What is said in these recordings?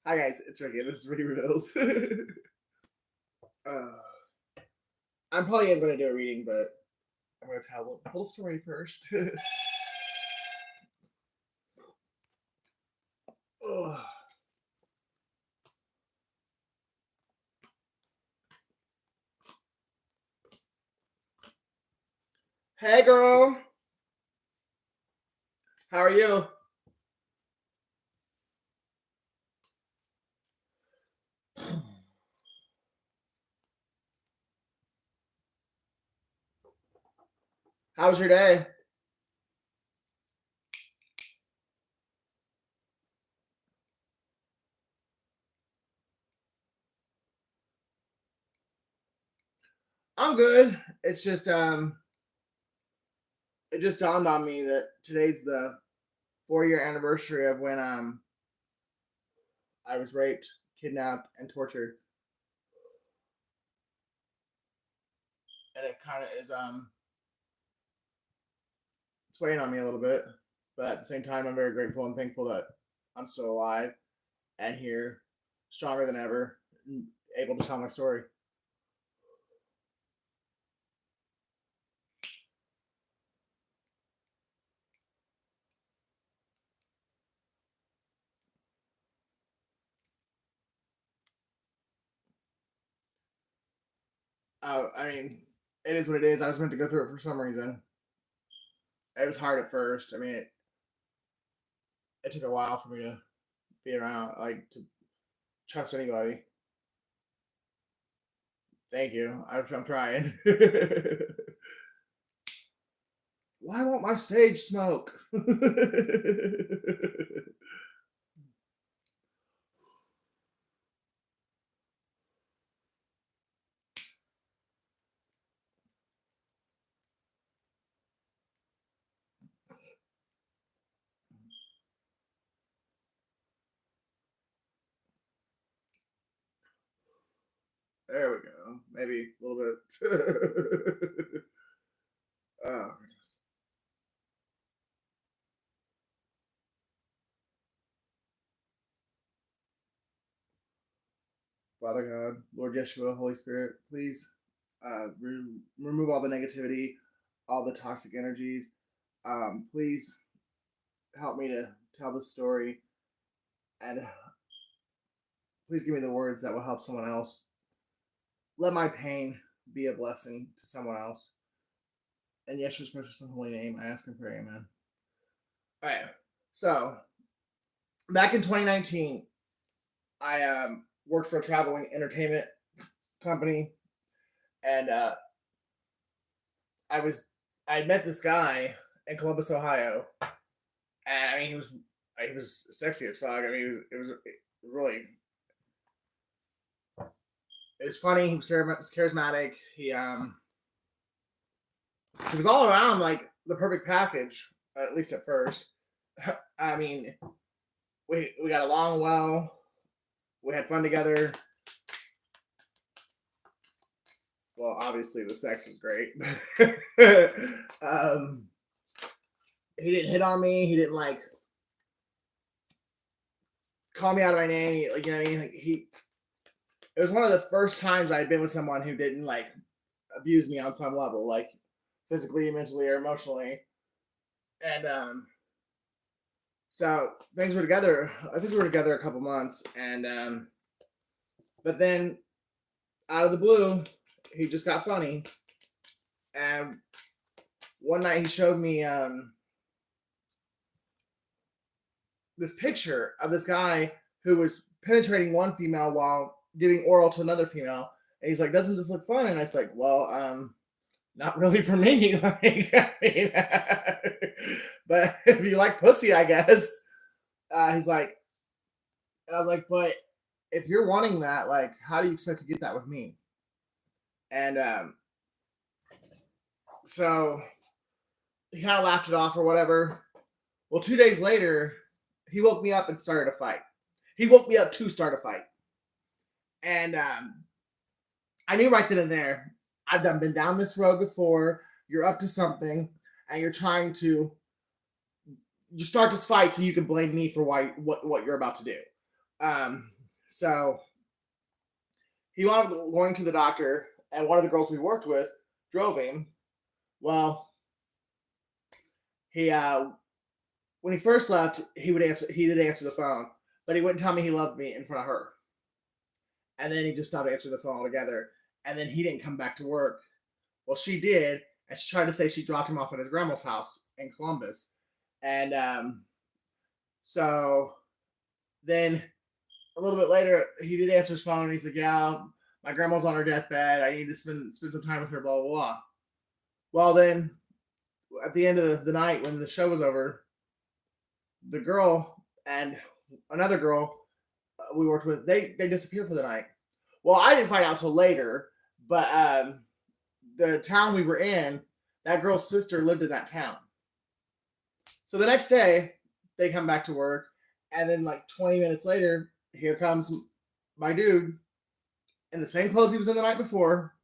Hi guys, it's Ricky. This is Ricky Reveals. uh, I'm probably going to do a reading, but I'm going to tell a little story first. Ugh. Hey girl, how are you? How was your day? I'm good. It's just it just dawned on me that today's the 4-year anniversary of when I was raped, kidnapped, and tortured, and it kind of is it's weighing on me a little bit, but at the same time, I'm very grateful and thankful that I'm still alive and here, stronger than ever, able to tell my story. I mean, it is what it is. I was meant to go through it for some reason. It was hard at first. I mean, it took a while for me to be around, like to trust anybody. Thank you. I'm trying. Why won't my sage smoke? There we go. Maybe a little bit. Oh, goodness. Father God, Lord Yeshua, Holy Spirit, please remove all the negativity, all the toxic energies. Please help me to tell the story, and please give me the words that will help someone else. Let my pain be a blessing to someone else. In Yeshua's precious and holy name, I ask and pray, amen. All right. So, back in 2019, I worked for a traveling entertainment company, and I was I met this guy in Columbus, Ohio, and I mean he was sexy as fuck. I mean it was really it was funny. He was charismatic. He was all around like the perfect package, at least at first. I mean, we got along well. We had fun together. Well, obviously the sex was great. um, he didn't hit on me. He didn't like call me out of my name. Like you know what I mean? Like he. It was one of the first times I'd been with someone who didn't like abuse me on some level, like physically, mentally, or emotionally. And so things were together. I think we were together a couple months, and but then out of the blue, he just got funny. And one night he showed me this picture of this guy who was penetrating one female while giving oral to another female. And he's like, "Doesn't this look fun?" And I was like, "Well, not really for me." Like, I mean, but if you like pussy, I guess. He's like, I was like, but if you're wanting that, like, how do you expect to get that with me? And so he kind of laughed it off or whatever. Well, 2 days later, he woke me up and started a fight. He woke me up to start a fight. And I knew right then and there, I've been down this road before. You're up to something, and you're trying to you start this fight so you can blame me for what you're about to do. Um, So he wound up going to the doctor, and one of the girls we worked with drove him. Well, he when he first left, he would answer. He did answer the phone, but he wouldn't tell me he loved me in front of her. And then he just stopped answering the phone altogether. And then he didn't come back to work. Well, she did, and she tried to say she dropped him off at his grandma's house in Columbus. And so then a little bit later, he did answer his phone, and he's like, "Yeah, my grandma's on her deathbed. I need to spend some time with her." Blah blah blah. Well, then at the end of the night, when the show was over, the girl and another girl we worked with, they disappeared for the night. Well, I didn't find out till later, but the town we were in, that girl's sister lived in that town. So the next day, they come back to work, and then like 20 minutes later, here comes my dude in the same clothes he was in the night before,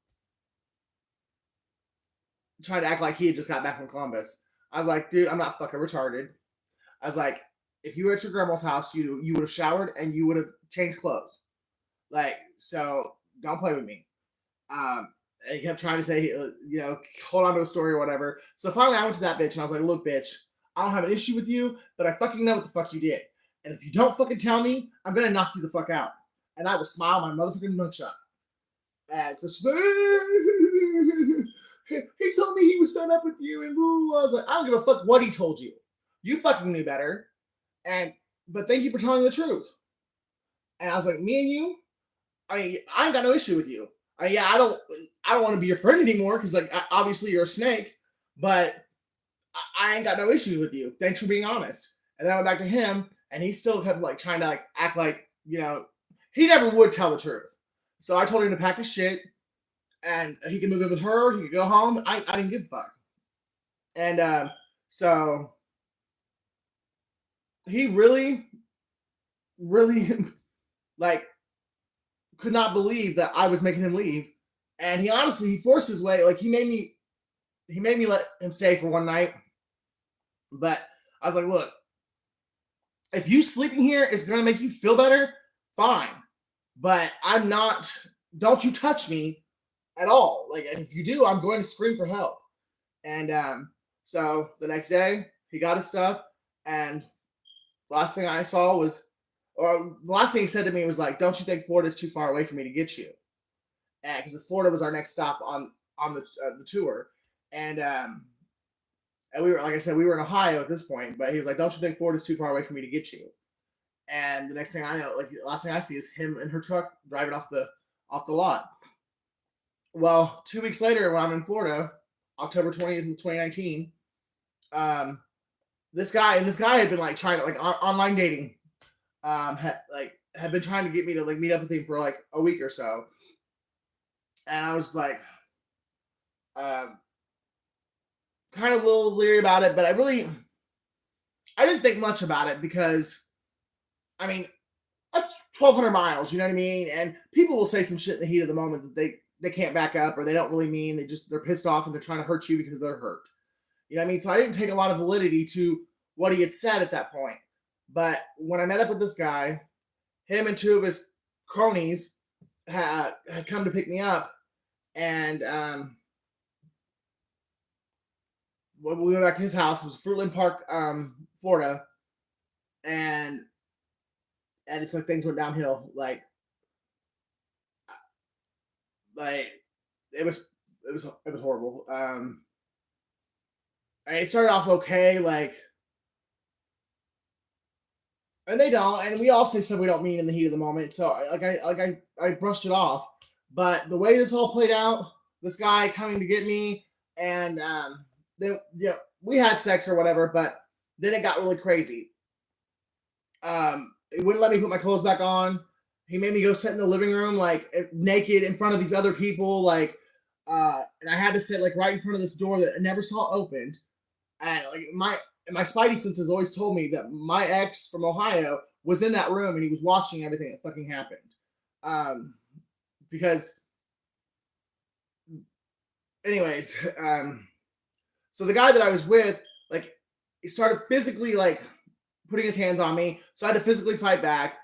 trying to act like he had just got back from Columbus. I was like, dude, I'm not fucking retarded. I was like, if you were at your grandma's house, you would have showered and you would have changed clothes. Like, so don't play with me. And he kept trying to say, hold on to a story or whatever. So finally, I went to that bitch and I was like, look, bitch, I don't have an issue with you, but I fucking know what the fuck you did. And if you don't fucking tell me, I'm gonna knock you the fuck out. And I will smile my motherfucking mugshot. And so she's like, he told me he was fed up with you, and boo. I was like, I don't give a fuck what he told you. You fucking knew better. But thank you for telling the truth. And I was like, me and you, I ain't got no issue with you. Yeah, I don't want to be your friend anymore because like obviously you're a snake, but I ain't got no issue with you. Thanks for being honest. And then I went back to him, and he still kept like trying to like act like he never would tell the truth. So I told him to pack his shit, and he could move in with her. He could go home. I didn't give a fuck. And so he really, really like could not believe that I was making him leave. And he forced his way. Like he made me let him stay for one night. But I was like, look, if you sleeping here is gonna make you feel better, fine. But I'm not. Don't you touch me at all. Like if you do, I'm going to scream for help. And so the next day, he got his stuff, and last thing I saw was, or the last thing he said to me was like, "Don't you think Florida's too far away for me to get you?" And because Florida was our next stop on the tour, and we were, like I said, we were in Ohio at this point. But he was like, "Don't you think Florida's too far away for me to get you?" And the next thing I know, like the last thing I see is him in her truck driving off the lot. Well, 2 weeks later, when I'm in Florida, October 20th, 2019, this guy had been like trying to like online dating, had been trying to get me to like meet up with him for like a week or so, and I was like, kind of a little leery about it, but I didn't think much about it because, I mean, that's 1,200 miles, you know what I mean? And people will say some shit in the heat of the moment that they can't back up, or they don't really mean. They're pissed off and they're trying to hurt you because they're hurt. You know what I mean? So I didn't take a lot of validity to what he had said at that point. But when I met up with this guy, him and two of his cronies had come to pick me up, and when we went back to his house, it was Fruitland Park, Florida, and it's like things went downhill. Like it was horrible. And it started off okay, like, and they don't, and we all say stuff we don't mean in the heat of the moment. So I brushed it off. But the way this all played out, this guy coming to get me, and then we had sex or whatever, but then it got really crazy. He wouldn't let me put my clothes back on. He made me go sit in the living room like naked in front of these other people, like, and I had to sit like right in front of this door that I never saw opened. And like my spidey senses always told me that my ex from Ohio was in that room and he was watching everything that fucking happened. Because, anyways, so the guy that I was with, like, he started physically like putting his hands on me, so I had to physically fight back.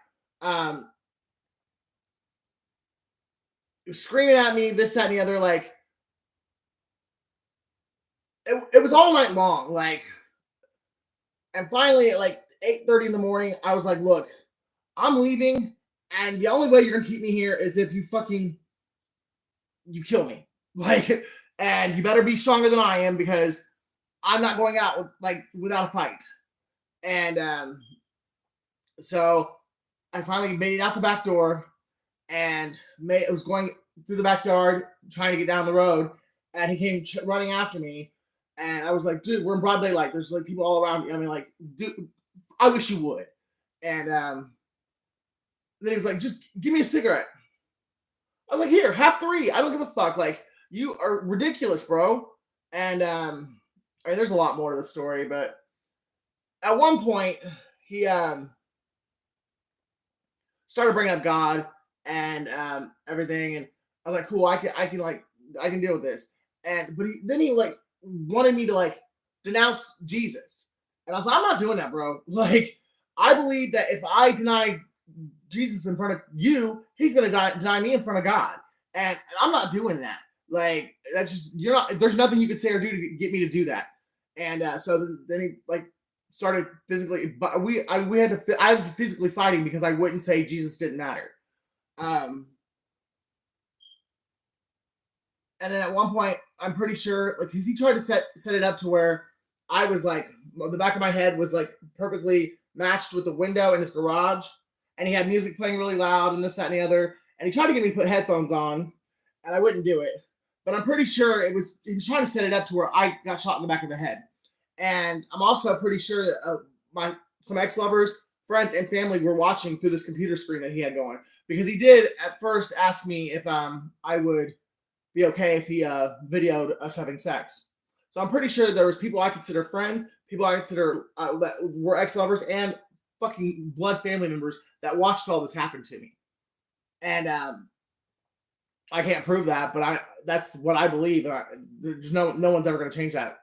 screaming at me, this, that, and the other. Like it was all night long. Like, and finally at like 8:30 in the morning, I was like, look, I'm leaving, and the only way you're gonna keep me here is if you kill me. Like, and you better be stronger than I am because I'm not going out without a fight. And so I finally made it out the back door and it was going through the backyard trying to get down the road, and he came running after me. And I was like, dude, we're in broad daylight. There's like people all around me. I mean, like, dude, I wish you would. And then he was like, just give me a cigarette. I was like, here, have three. I don't give a fuck. Like, you are ridiculous, bro. And I mean, there's a lot more to the story, but at one point he started bringing up God and everything, and I was like, cool, I can deal with this. And but then he like wanted me to like denounce Jesus, and I was like, I'm not doing that, bro. Like, I believe that if I deny Jesus in front of you, he's gonna deny me in front of God, and I'm not doing that. Like, that's just you're not. There's nothing you could say or do to get me to do that. And so then he like started physically, but we had to I was physically fighting because I wouldn't say Jesus didn't matter. Um, and then at one point, I'm pretty sure like because he tried to set it up to where I was like the back of my head was like perfectly matched with the window in his garage, and he had music playing really loud and this, that, and the other. And he tried to get me to put headphones on, and I wouldn't do it. But I'm pretty sure he was trying to set it up to where I got shot in the back of the head. And I'm also pretty sure that my some ex lovers, friends, and family were watching through this computer screen that he had going because he did at first ask me if I would be okay if he videoed us having sex. So I'm pretty sure there was people I consider friends, people I consider that were ex lovers, and fucking blood family members that watched all this happen to me. And I can't prove that, but I that's what I believe. And there's no one's ever going to change that.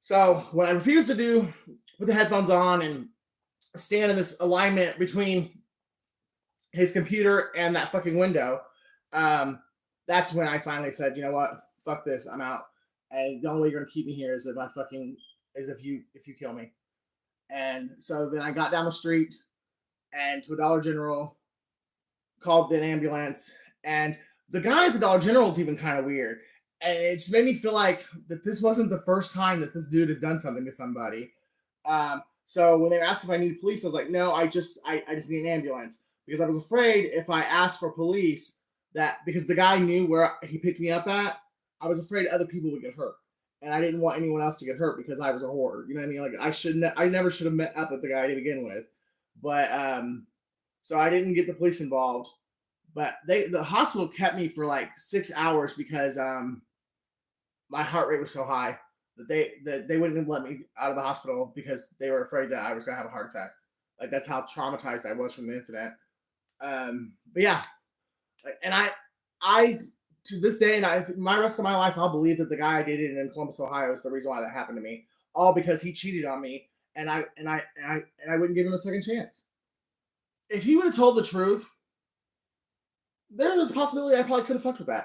So what I refused to do, put the headphones on and stand in this alignment between his computer and that fucking window. Um, that's when I finally said, you know what, fuck this, I'm out. And the only way you're gonna keep me here is if you kill me. And so then I got down the street and to a Dollar General, called an ambulance, and the guy at the Dollar General is even kind of weird. And it just made me feel like that this wasn't the first time that this dude has done something to somebody. So when they asked if I needed police, I was like, no, I just need an ambulance because I was afraid if I asked for police that because the guy knew where he picked me up at, I was afraid other people would get hurt, and I didn't want anyone else to get hurt because I was a whore. You know what I mean? Like I never should have met up with the guy to begin with, but so I didn't get the police involved. But the hospital kept me for like 6 hours because my heart rate was so high that they wouldn't let me out of the hospital because they were afraid that I was gonna have a heart attack. Like that's how traumatized I was from the incident. But yeah, and I to this day and my rest of my life I'll believe that the guy I dated in Columbus, Ohio, is the reason why that happened to me. All because he cheated on me, and I wouldn't give him a second chance. If he would have told the truth, there was a possibility I probably could have fucked with that.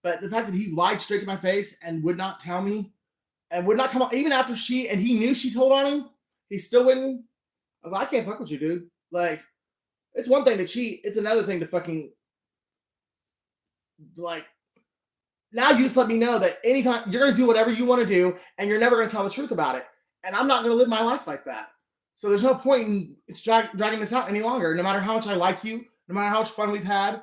But the fact that he lied straight to my face and would not tell me and would not come on, even after he knew she told on him, he still wouldn't. I was like, I can't fuck with you, dude. Like, it's one thing to cheat, it's another thing to fucking like. Now you just let me know that anytime you're gonna do whatever you want to do, and you're never gonna tell the truth about it, and I'm not gonna live my life like that. So there's no point in it's dragging this out any longer. No matter how much I like you, no matter how much fun we've had,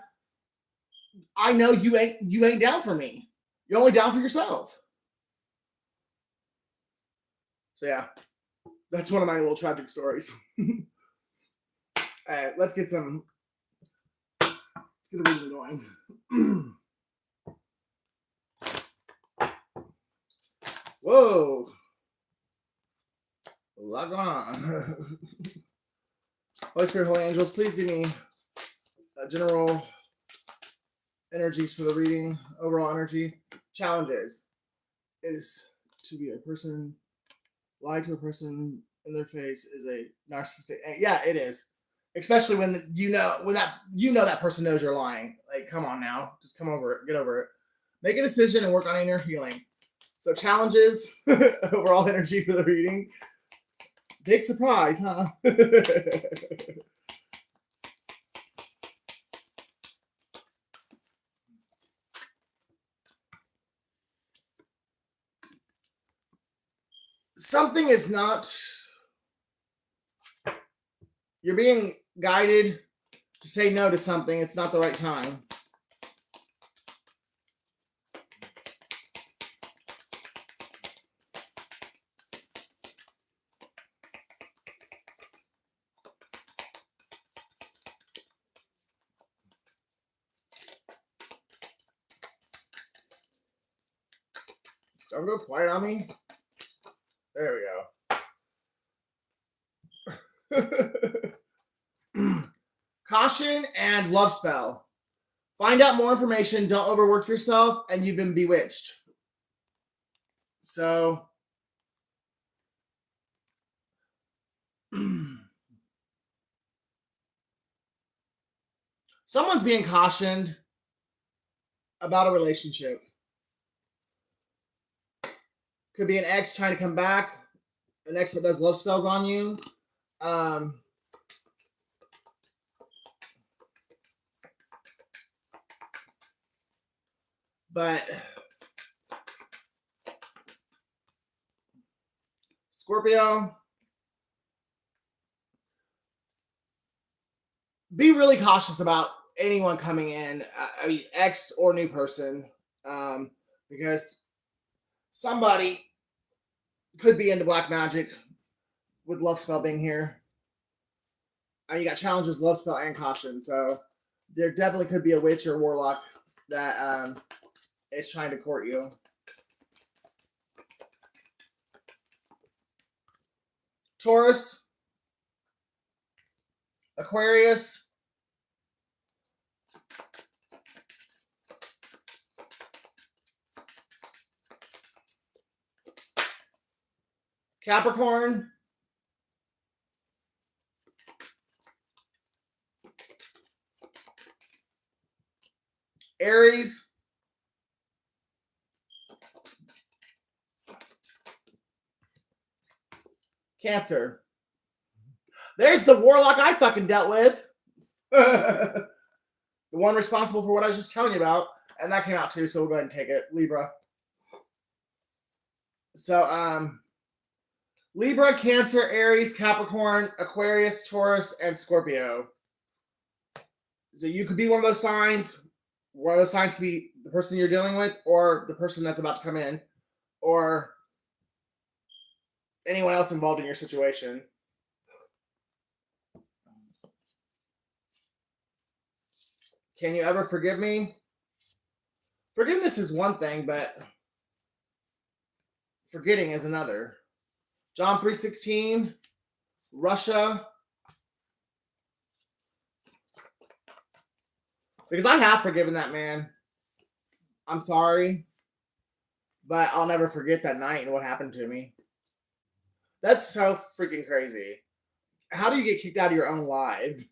I know you ain't down for me. You're only down for yourself. So yeah, that's one of my little tragic stories. All right, let's get a reading going. Whoa, log on. Holy Spirit, Holy Angels, please give me a general energies for the reading. Overall energy challenges is to be a person, lie to a person in their face is a narcissistic. Yeah, it is. especially when that person knows you're lying. Like, come on now, just come over it, get over it, make a decision, and work on inner healing. So challenges, overall energy for the reading. Big surprise, huh? Something is not. You're being guided to say no to something. It's not the right time. Don't go quiet on me. There we go. Caution and love spell. Find out more information. Don't overwork yourself, and you've been bewitched. So, someone's being cautioned about a relationship. Could be an ex trying to come back, an ex that does love spells on you. But Scorpio, be really cautious about anyone coming in. I mean, ex or new person, because somebody could be into black magic with love spell being here. And you got challenges, love spell, and caution. So there definitely could be a witch or warlock that is trying to court you. Taurus, Aquarius, Capricorn, Aries, Cancer. There's the warlock I fucking dealt with. The one responsible for what I was just telling you about. And that came out too, so we'll go ahead and take it. Libra. So, Libra, Cancer, Aries, Capricorn, Aquarius, Taurus, and Scorpio. So you could be one of those signs. One of those signs could be the person you're dealing with, or the person that's about to come in, or anyone else involved in your situation. Can you ever forgive me? Forgiveness is one thing, but forgetting is another. John 3:16, Russia. Because I have forgiven that man. I'm sorry. But I'll never forget that night and what happened to me. That's so freaking crazy. How do you get kicked out of your own life?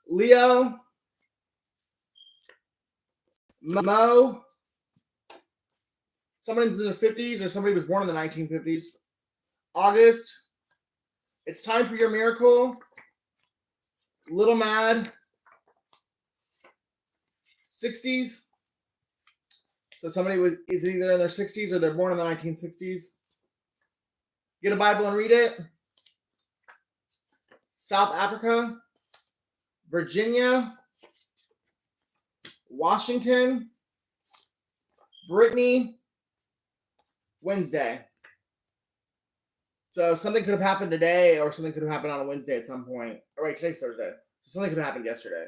Leo, Mo, somebody's in their 50s or somebody was born in the 1950s. August, it's time for your miracle. Little Mad, 60s. So somebody is either in their 60s or they're born in the 1960s. Get a Bible and read it. South Africa, Virginia, Washington, Brittany, Wednesday. So something could have happened today, or something could have happened on a Wednesday at some point. All right, today's Thursday. So something could have happened yesterday.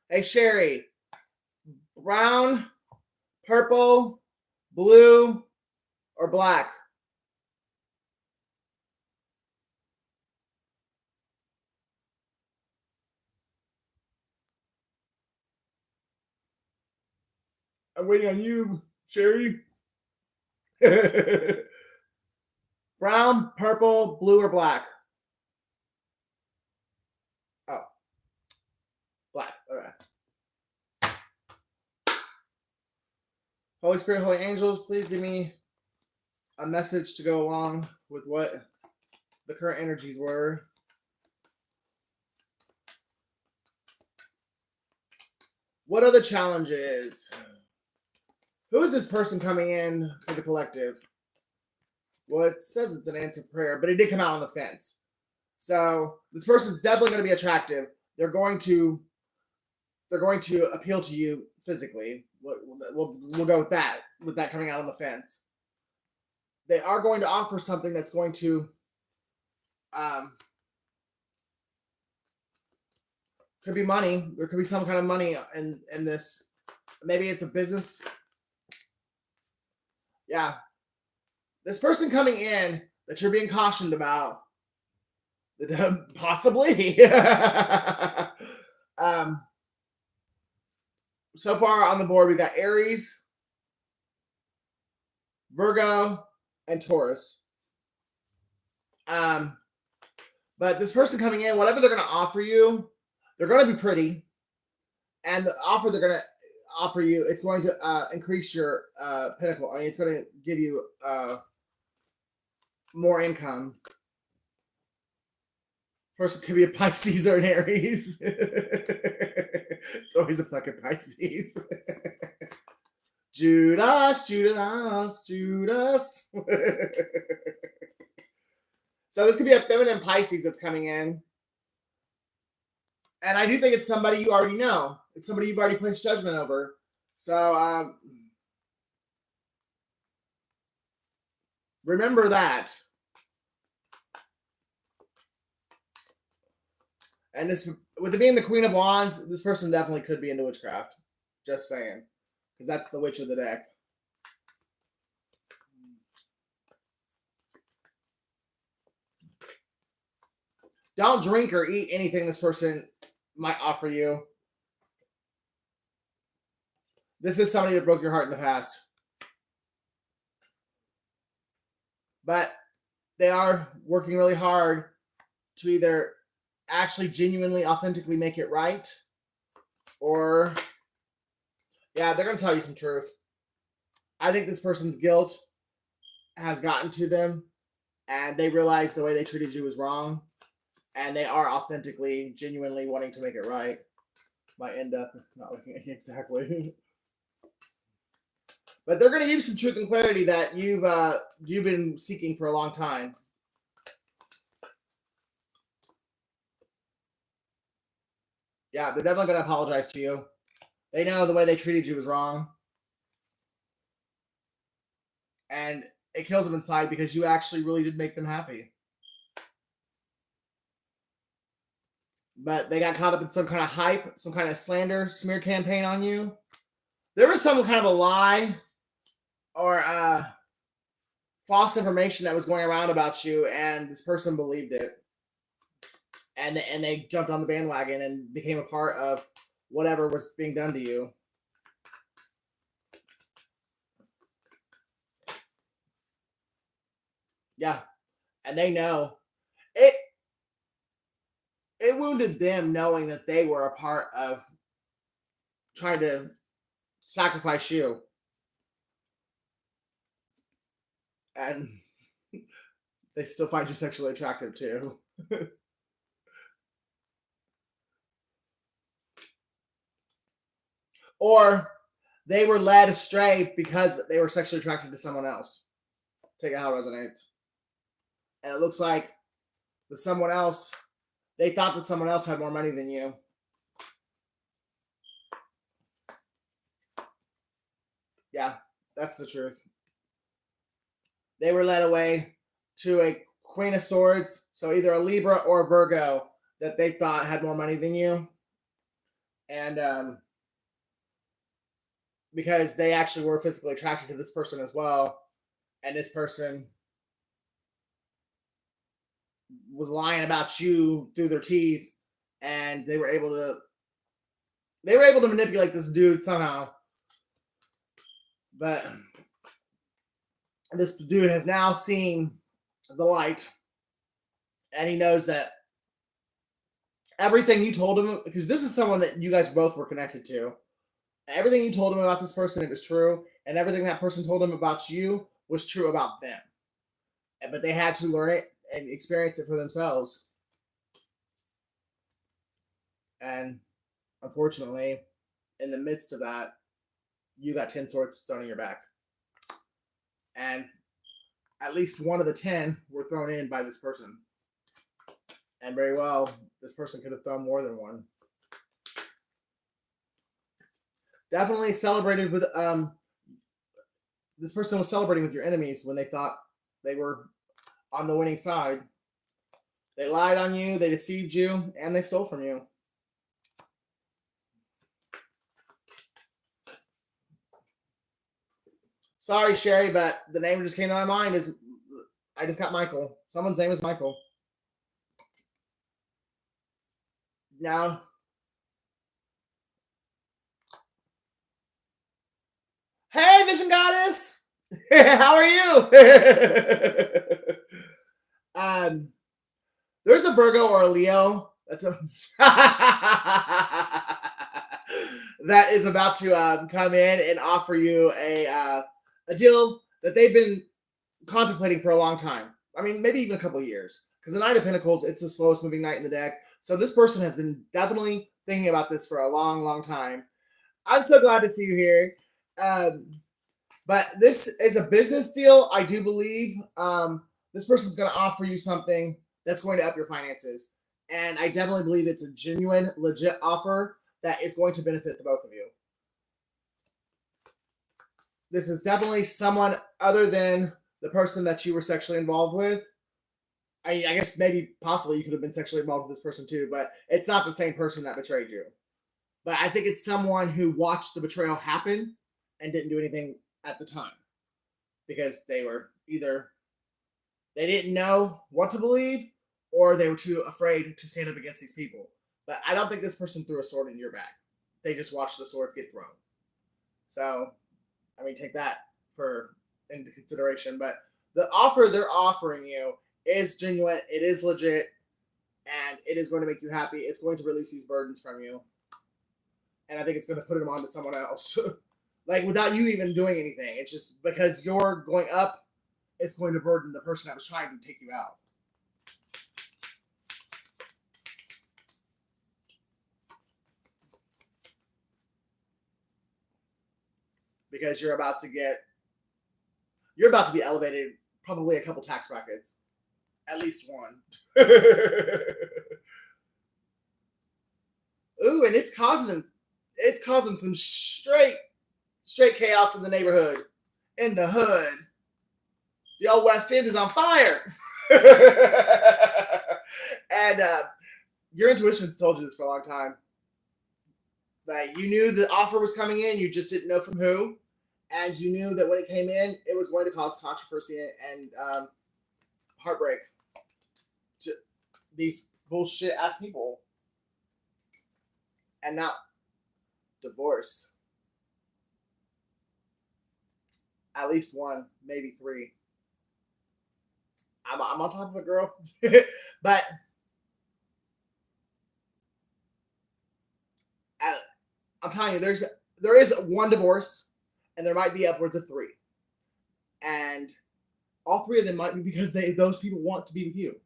Hey, Sherry, brown, purple, blue, or black? I'm waiting on you, Sherry. Brown, purple, blue, or black? Oh, black. Okay. Holy Spirit, Holy Angels, please give me a message to go along with what the current energies were. What are the challenges? Who is this person coming in for the collective? Well, it says it's an answered prayer, but it did come out on the fence. So this person's definitely going to be attractive. They're going to appeal to you physically. We'll go with that coming out on the fence. They are going to offer something that's going to could be money. There could be some kind of money in this. Maybe it's a business. Yeah. This person coming in that you're being cautioned about, possibly. So far on the board, we got Aries, Virgo, and Taurus. But this person coming in, whatever they're going to offer you, they're going to be pretty, and the offer they're going to offer you, it's going to increase your pinnacle. I mean, it's going to give you more income. Person could be a Pisces or an Aries. It's always a fucking Pisces. Judas. So this could be a feminine Pisces that's coming in. And I do think it's somebody you already know. It's somebody you've already placed judgment over. So remember that. And this, with it being the Queen of Wands, this person definitely could be into witchcraft. Just saying. Because that's the witch of the deck. Don't drink or eat anything this person might offer you. This is somebody that broke your heart in the past. But they are working really hard to either actually genuinely, authentically make it right, or yeah, they're going to tell you some truth. I think this person's guilt has gotten to them, and they realize the way they treated you was wrong, and they are authentically, genuinely wanting to make it right. Might end up not looking at you exactly. But they're going to give you some truth and clarity that you've been seeking for a long time. Yeah, they're definitely going to apologize to you. They know the way they treated you was wrong. And it kills them inside because you actually really did make them happy. But they got caught up in some kind of hype, some kind of slander, smear campaign on you. There was some kind of a lie or false information that was going around about you, and this person believed it. And they jumped on the bandwagon and became a part of whatever was being done to you. Yeah. And they know. It wounded them knowing that they were a part of trying to sacrifice you. And they still find you sexually attractive too. Or they were led astray because they were sexually attracted to someone else. Take it how it resonates. And it looks like the someone else, they thought that someone else had more money than you. Yeah, that's the truth. They were led away to a Queen of Swords, so either a Libra or a Virgo that they thought had more money than you. And because they actually were physically attracted to this person as well. And this person was lying about you through their teeth, and they were able to manipulate this dude somehow. But this dude has now seen the light, and he knows that everything you told him, because this is someone that you guys both were connected to, everything you told him about this person, it was true, and everything that person told him about you was true about them. But they had to learn it and experience it for themselves. And unfortunately, in the midst of that, you got 10 swords thrown in your back. And at least one of the 10 were thrown in by this person. And very well, this person could have thrown more than one. Definitely celebrated with, this person was celebrating with your enemies when they thought they were on the winning side. They lied on you, they deceived you, and they stole from you. Sorry, Sherry, but the name that just came to my mind is, I just got Michael. Someone's name is Michael. Now, hey, Vision Goddess! How are you? There's a Virgo or a Leo that's a that is about to come in and offer you a deal that they've been contemplating for a long time. I mean, maybe even a couple of years. Because the Knight of Pentacles, it's the slowest moving knight in the deck. So this person has been definitely thinking about this for a long, long time. I'm so glad to see you here. But this is a business deal, I do believe. This person's going to offer you something that's going to up your finances. And I definitely believe it's a genuine, legit offer that is going to benefit the both of you. This is definitely someone other than the person that you were sexually involved with. I guess maybe possibly you could have been sexually involved with this person too, but it's not the same person that betrayed you. But I think it's someone who watched the betrayal happen and didn't do anything at the time because they were either they didn't know what to believe or they were too afraid to stand up against these people. But I don't think this person threw a sword in your back. They just watched the swords get thrown. So, I mean, take that into consideration. But the offer they're offering you is genuine. It is legit. And it is going to make you happy. It's going to release these burdens from you. And I think it's going to put them onto someone else. Like, without you even doing anything. It's just because you're going up, it's going to burden the person that was trying to take you out. Because you're about to be elevated probably a couple tax brackets. At least one. Ooh, and it's causing some straight chaos in the neighborhood. In the hood. The old West End is on fire. And your intuition's told you this for a long time. Like, you knew the offer was coming in, you just didn't know from who. And you knew that when it came in, it was going to cause controversy and heartbreak to these bullshit ass people. And now, divorce. At least one, maybe three. I'm on top of it, girl. But I'm telling you, there is one divorce, and there might be upwards of three. And all three of them might be because those people want to be with you.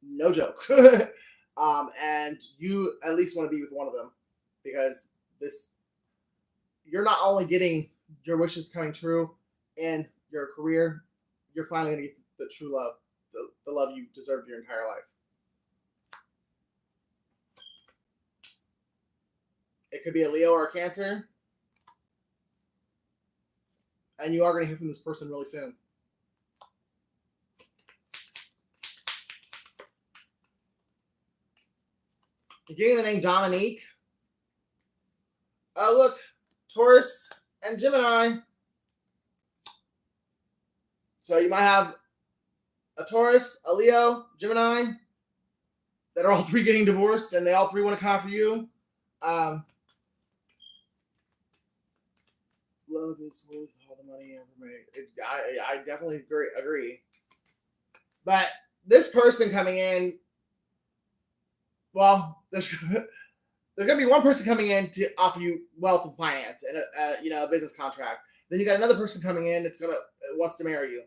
No joke. And you at least want to be with one of them because you're not only getting your wishes coming true in your career, you're finally going to get the true love, the love you deserved your entire life. It could be a Leo or a Cancer. And you are going to hear from this person really soon. You're getting the name Dominique. Oh, look. Taurus and Gemini. So you might have a Taurus, a Leo, Gemini that are all three getting divorced and they all three want to come for you. Love is worth all the money ever made. I definitely agree. But this person coming in, well, there's going to be one person coming in to offer you wealth and finance and a business contract. Then you got another person coming in that's wants to marry you.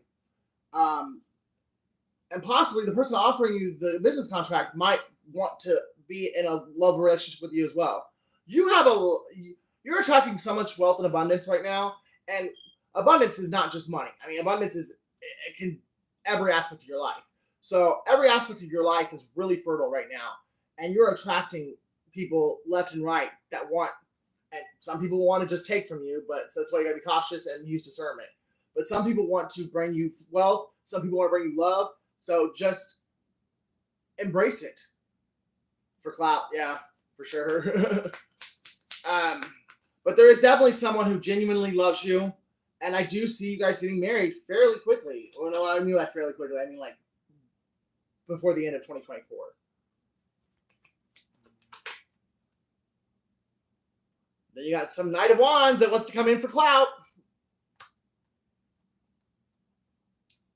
And possibly the person offering you the business contract might want to be in a love relationship with you as well. You're attracting so much wealth and abundance right now, and abundance is not just money. I mean, abundance it can every aspect of your life. So every aspect of your life is really fertile right now, and you're attracting people left and right that want. And some people want to just take from you, so that's why you got to be cautious and use discernment. But some people want to bring you wealth. Some people want to bring you love. So just embrace it. For clout, yeah, for sure. But there is definitely someone who genuinely loves you, and I do see you guys getting married fairly quickly. Well, no, I mean by fairly quickly, I mean like before the end of 2024. Then you got some Knight of Wands that wants to come in for clout.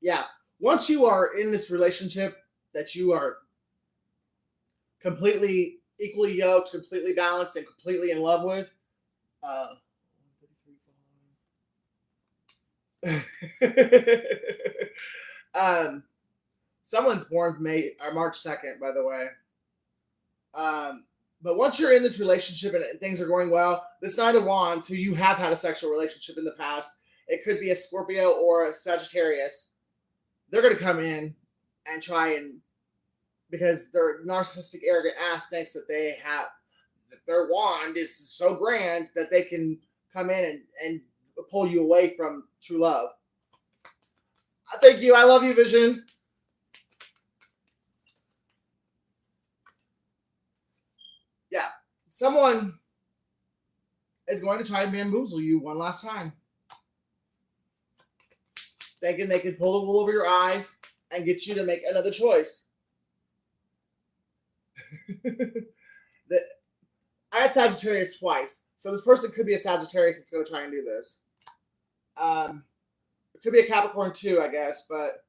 Yeah, once you are in this relationship that you are completely equally yoked, completely balanced, and completely in love with, someone's born March 2nd, by the way. But once you're in this relationship and things are going well, this Knight of Wands, who you have had a sexual relationship in the past, it could be a Scorpio or a Sagittarius, they're going to come in and try and, because their narcissistic, arrogant ass thinks that that their wand is so grand that they can come in and pull you away from true love. Thank you. I love you, Vision. Yeah. Someone is going to try and bamboozle you one last time, thinking they can pull the wool over your eyes and get you to make another choice. I had Sagittarius twice, so this person could be a Sagittarius that's going to try and do this. It could be a Capricorn too, I guess, but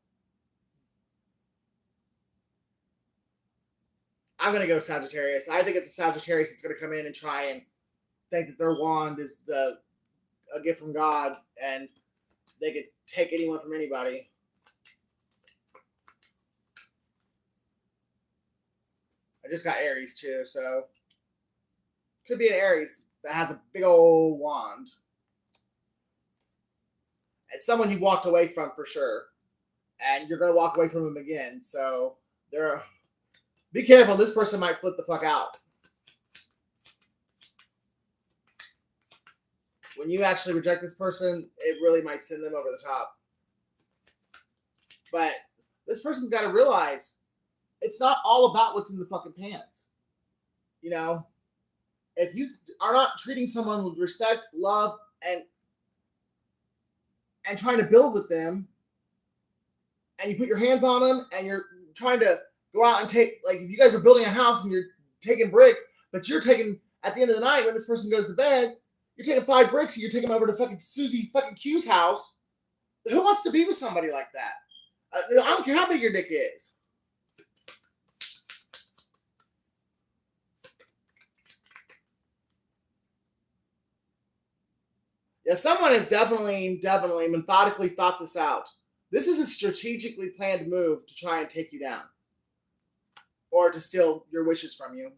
I'm going to go Sagittarius. I think it's a Sagittarius that's going to come in and try and think that their wand is a gift from God and they could take anyone from anybody. I just got Aries too, so could be an Aries that has a big old wand. It's someone you walked away from for sure, and you're gonna walk away from them again. So be careful. This person might flip the fuck out. When you actually reject this person, it really might send them over the top. But this person's got to realize it's not all about what's in the fucking pants. You know, if you are not treating someone with respect, love, and trying to build with them, and you put your hands on them, and you're trying to go out and take, like, if you guys are building a house and you're taking bricks, but you're taking, at the end of the night when this person goes to bed, you're taking 5 bricks and you're taking them over to fucking Susie fucking Q's house. Who wants to be with somebody like that? I don't care how big your dick is. Yeah, someone has definitely methodically thought this out. This is a strategically planned move to try and take you down. Or to steal your wishes from you.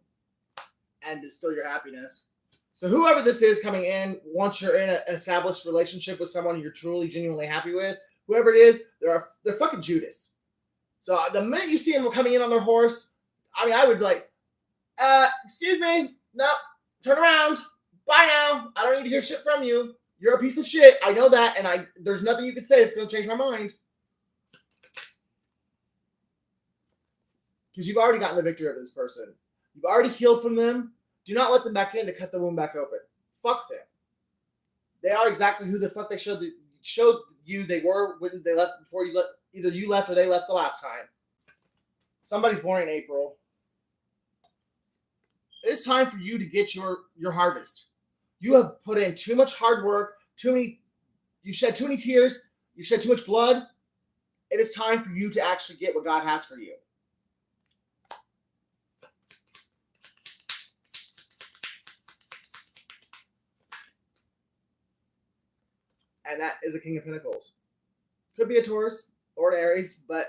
And to steal your happiness. So whoever this is coming in, once you're in an established relationship with someone you're truly, genuinely happy with, whoever it is, they're fucking Judas. So the minute you see them coming in on their horse, I mean, I would be like, excuse me, no, turn around, bye now. I don't need to hear shit from you. You're a piece of shit. I know that, and there's nothing you can say that's going to change my mind. Because you've already gotten the victory over this person. You've already healed from them. Do not let them back in to cut the wound back open. Fuck them. They are exactly who the fuck they showed you they were when they left, before you left. Either you left or they left the last time. Somebody's born in April. It's time for you to get your harvest. You have put in too much hard work, you've shed too many tears, you've shed too much blood, it is time for you to actually get what God has for you. And that is a King of Pentacles. Could be a Taurus or an Aries, but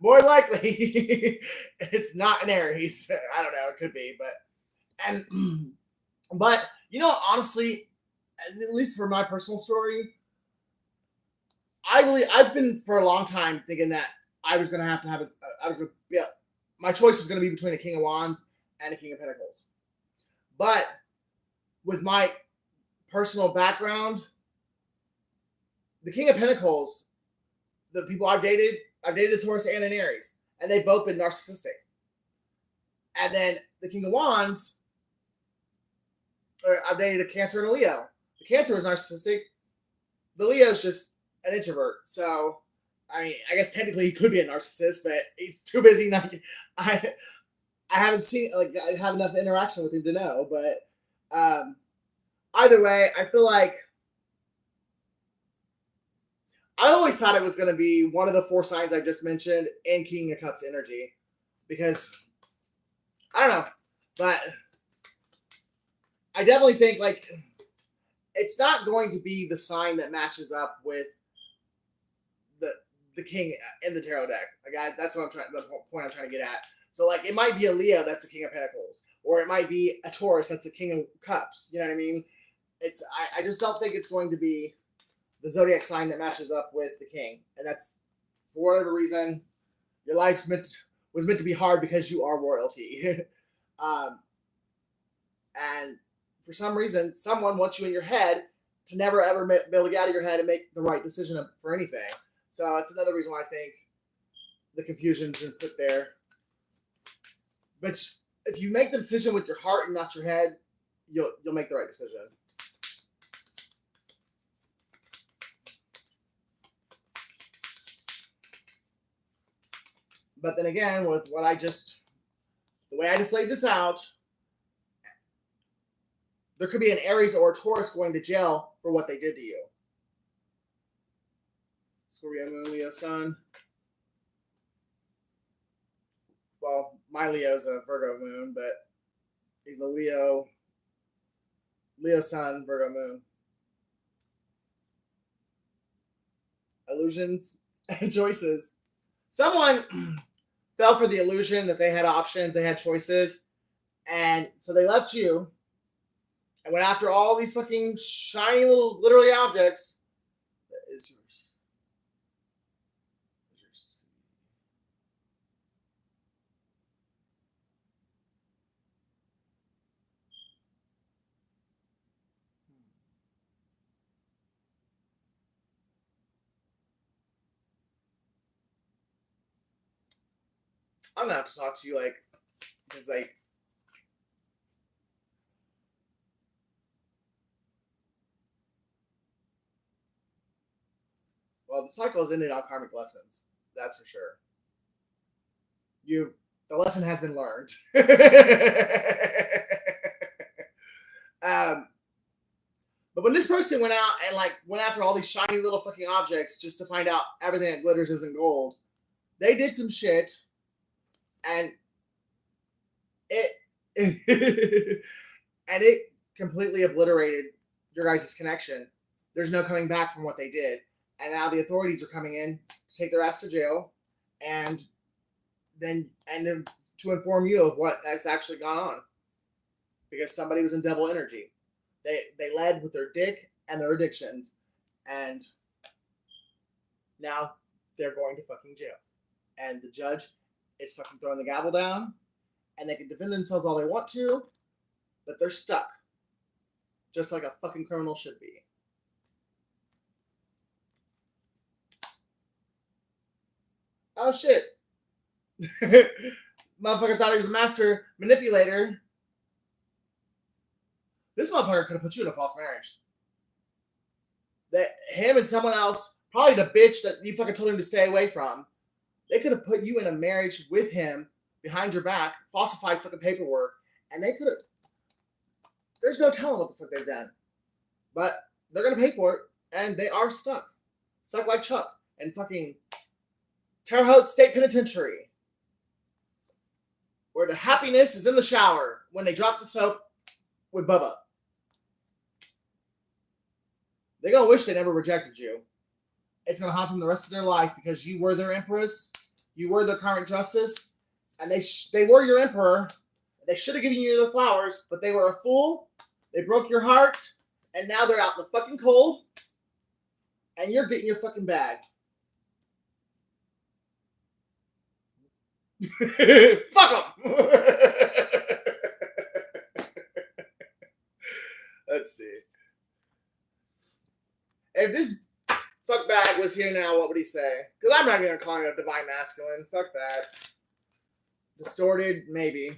more likely it's not an Aries. I don't know, it could be, but honestly, at least for my personal story, I've been for a long time thinking that I was gonna have to have my choice was gonna be between a King of Wands and a King of Pentacles. But with my personal background, the King of Pentacles, the people I've dated a Taurus and an Aries, and they've both been narcissistic. And then the King of Wands, I've dated a Cancer and a Leo. The Cancer is narcissistic. The Leo is just an introvert. So, I guess technically he could be a narcissist, but he's too busy. I haven't seen, I have enough interaction with him to know. But either way, I feel like I always thought it was going to be one of the 4 signs I just mentioned in King of Cups energy. Because, I don't know, but I definitely think, it's not going to be the sign that matches up with the king in the tarot deck. That's what the point I'm trying to get at. So, it might be a Leo that's a King of Pentacles, or it might be a Taurus that's a King of Cups. You know what I mean? I just don't think it's going to be the zodiac sign that matches up with the king, and that's for whatever reason your life's was meant to be hard because you are royalty. And for some reason, someone wants you in your head to never ever be able to get out of your head and make the right decision for anything. So it's another reason why I think the confusion's been put there. But if you make the decision with your heart and not your head, you'll make the right decision. But then again, with the way I just laid this out, there could be an Aries or a Taurus going to jail for what they did to you. Scorpio Moon, Leo Sun. Well, my Leo's a Virgo Moon, but he's a Leo Sun, Virgo Moon. Illusions and choices. Someone fell for the illusion that they had options, they had choices, and so they left you and went after all these fucking shiny little glittery objects. That is yours. I'm gonna have to talk to you because well, the cycle has ended on karmic lessons. That's for sure. The lesson has been learned. But when this person went out and went after all these shiny little fucking objects just to find out everything that glitters isn't gold, they did some shit, and it completely obliterated your guys' connection. There's no coming back from what they did. And now the authorities are coming in to take their ass to jail and then to inform you of what has actually gone on. Because somebody was in double energy. They led with their dick and their addictions, and now they're going to fucking jail. And the judge is fucking throwing the gavel down, and they can defend themselves all they want to, but they're stuck. Just like a fucking criminal should be. Oh shit. Motherfucker thought he was a master manipulator. This motherfucker could have put you in a false marriage. That him and someone else, probably the bitch that you fucking told him to stay away from, they could have put you in a marriage with him behind your back, falsified fucking paperwork, and they could have. There's no telling what the fuck they've done. But they're gonna pay for it, and they are stuck. Suck like Chuck and fucking Terre Haute State Penitentiary, where the happiness is in the shower when they drop the soap with Bubba. They're gonna wish they never rejected you. It's gonna haunt them the rest of their life because you were their empress, you were their current justice, and they were your emperor. They should have given you the flowers, but they were a fool. They broke your heart, and now they're out in the fucking cold, and you're getting your fucking bag. Fuck them. Let's see. If this fuck bag was here now, what would he say? Because I'm not even calling it a divine masculine. Fuck that. Distorted, maybe.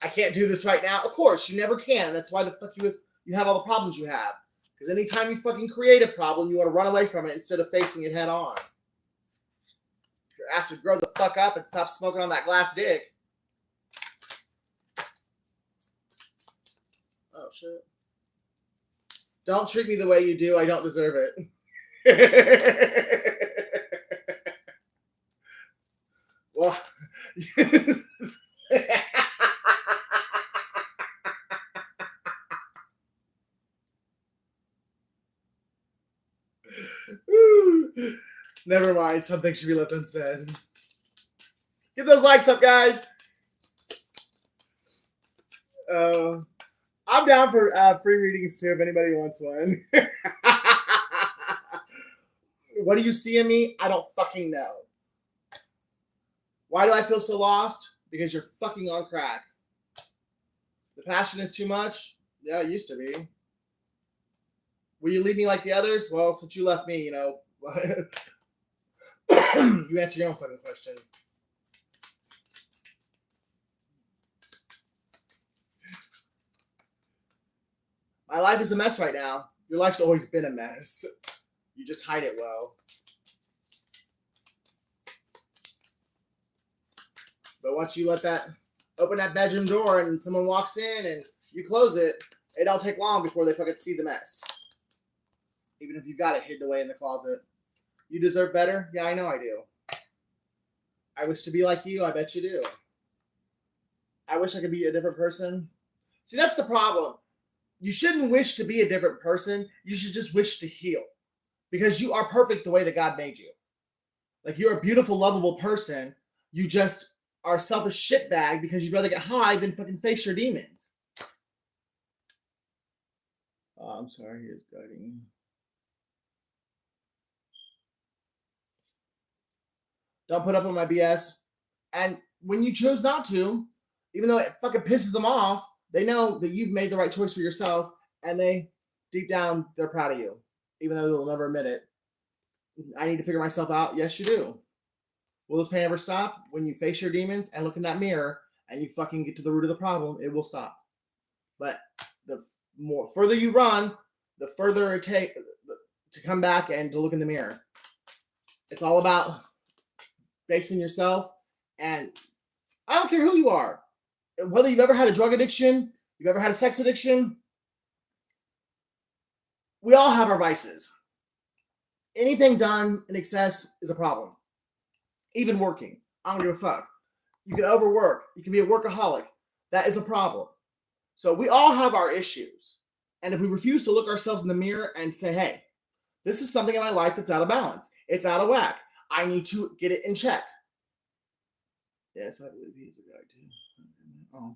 I can't do this right now. Of course, you never can. That's why the fuck you have all the problems you have. Because anytime you fucking create a problem, you want to run away from it instead of facing it head on. If you're asked to grow the fuck up and stop smoking on that glass dick. Oh, shit. Don't treat me the way you do. I don't deserve it. Well, never mind. Something should be left unsaid. Get those likes up, guys. I'm down for free readings too if anybody wants one. What do you see in me? I don't fucking know. Why do I feel so lost? Because you're fucking on crack. The passion is too much? Yeah, it used to be. Will you leave me like the others? Well, since you left me, you know, you answer your own fucking question. My life is a mess right now. Your life's always been a mess. You just hide it well. But once you open that bedroom door and someone walks in and you close it, it don't take long before they fucking see the mess. Even if you got it hidden away in the closet. You deserve better? Yeah, I know I do. I wish to be like you. I bet you do. I wish I could be a different person. See, that's the problem. You shouldn't wish to be a different person. You should just wish to heal. Because you are perfect the way that God made you. Like, you're a beautiful, lovable person. You just are a selfish shitbag because you'd rather get high than fucking face your demons. Oh, I'm sorry, he is guiding. Don't put up with my BS. And when you chose not to, even though it fucking pisses them off, they know that you've made the right choice for yourself, and they, deep down, they're proud of you, even though they'll never admit it. I need to figure myself out. Yes, you do. Will this pain ever stop? When you face your demons and look in that mirror and you fucking get to the root of the problem, it will stop. But the further you run, the further it takes to come back and to look in the mirror. It's all about facing yourself, and I don't care who you are. Whether you've ever had a drug addiction, you've ever had a sex addiction, we all have our vices. Anything done in excess is a problem. Even working. I don't give a fuck. You can overwork. You can be a workaholic. That is a problem. So we all have our issues. And if we refuse to look ourselves in the mirror and say, hey, this is something in my life that's out of balance. It's out of whack. I need to get it in check. Yes, I believe he's a guy too. Oh.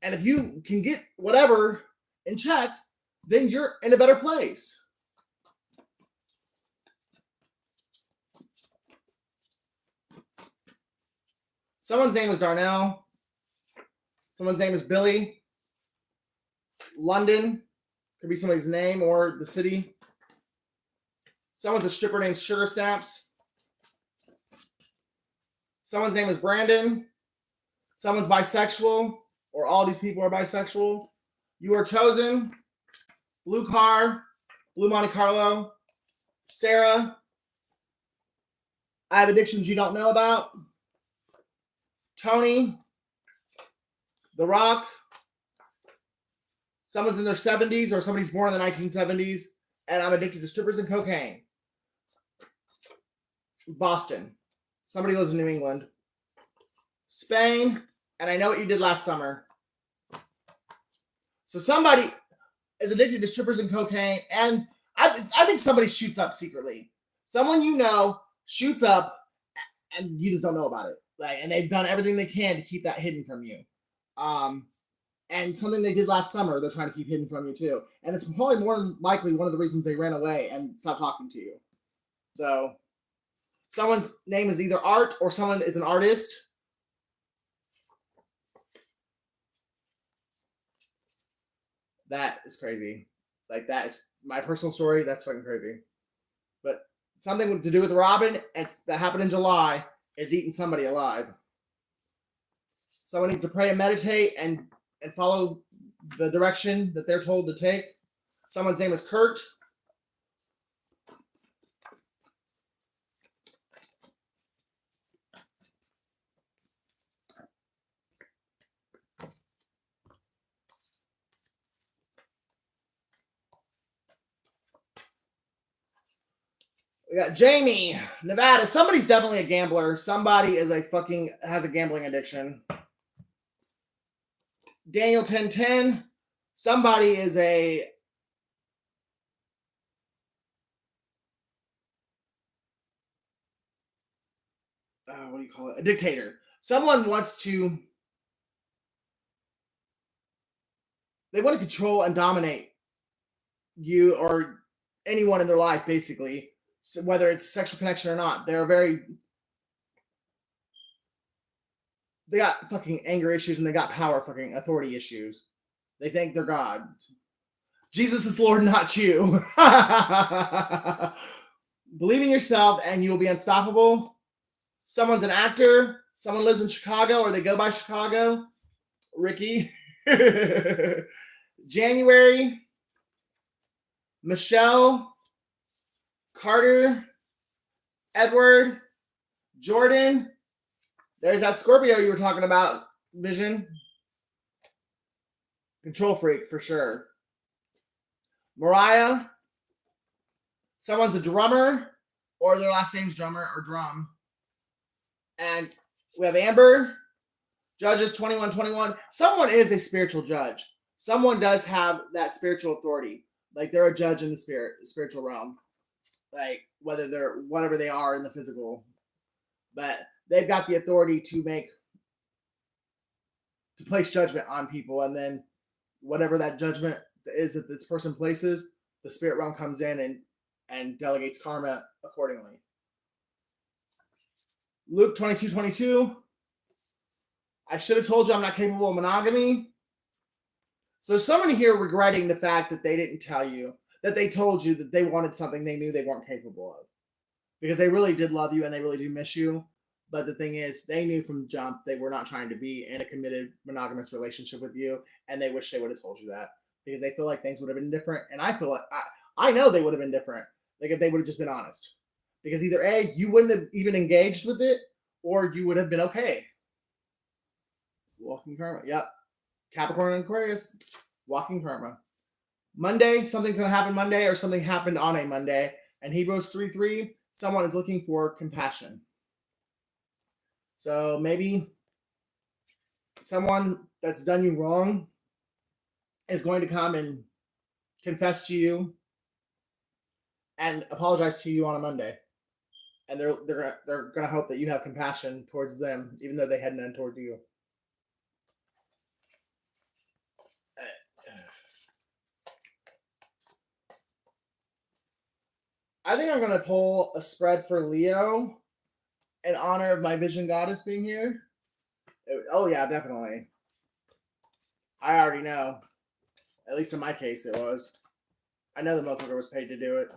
And if you can get whatever in check, then you're in a better place. Someone's name is Darnell. Someone's name is Billy. London. Could be somebody's name or the city. Someone's a stripper named Sugar Snaps. Someone's name is Brandon. Someone's bisexual, or all these people are bisexual. You are chosen. Blue car. Blue Monte Carlo. Sarah. I have addictions you don't know about. Tony. The Rock. Someone's in their 70s or somebody's born in the 1970s, and I'm addicted to strippers and cocaine. Boston. Somebody lives in New England. Spain, and I know what you did last summer. So somebody is addicted to strippers and cocaine, and I think somebody shoots up secretly. Someone you know shoots up, and you just don't know about it. Like, and they've done everything they can to keep that hidden from you. And something they did last summer, they're trying to keep hidden from you too. And it's probably more than likely one of the reasons they ran away and stopped talking to you. So, someone's name is either Art or someone is an artist. That is crazy. Like, that is my personal story. That's fucking crazy. But something to do with Robin that happened in July is eating somebody alive. Someone needs to pray and meditate and follow the direction that they're told to take. Someone's name is Kurt. We got Jamie, Nevada. Somebody's definitely a gambler. Somebody is has a gambling addiction. Daniel 1010. Somebody is a what do you call it? A dictator. Someone wants to. They want to control and dominate you or anyone in their life, basically. So whether it's sexual connection or not, they got fucking anger issues and they got power fucking authority issues. They think they're God. Jesus is Lord, not you. Believe in yourself and you will be unstoppable. Someone's an actor. Someone lives in Chicago or they go by Chicago. Ricky. January. Michelle. Carter, Edward, Jordan. There's that Scorpio you were talking about, Vision. Control freak for sure. Mariah. Someone's a drummer, or their last name's drummer or drum. And we have Amber. Judges 2121. Someone is a spiritual judge. Someone does have that spiritual authority. Like they're a judge in the spiritual realm. Like whether they're whatever they are in the physical, but they've got the authority to place judgment on people, and then whatever that judgment is that this person places, the spirit realm comes in and delegates karma accordingly. Luke 22:22. I should have told you I'm not capable of monogamy. So somebody here regretting the fact that they didn't tell you, that they told you that they wanted something they knew they weren't capable of. Because they really did love you and they really do miss you. But the thing is, they knew from jump they were not trying to be in a committed monogamous relationship with you. And they wish they would have told you that. Because they feel like things would have been different. And I feel like, I know they would have been different. Like if they would have just been honest. Because either A, you wouldn't have even engaged with it, or you would have been okay. Walking karma. Yep. Capricorn and Aquarius. Walking karma. Monday, something's going to happen Monday, or something happened on a Monday. And Hebrews 3:3, someone is looking for compassion. So maybe someone that's done you wrong is going to come and confess to you and apologize to you on a Monday. And they're going to hope that you have compassion towards them, even though they had none toward you. I think I'm going to pull a spread for Leo in honor of my vision goddess being here. Oh, yeah, definitely. I already know. At least in my case, it was. I know the motherfucker was paid to do it.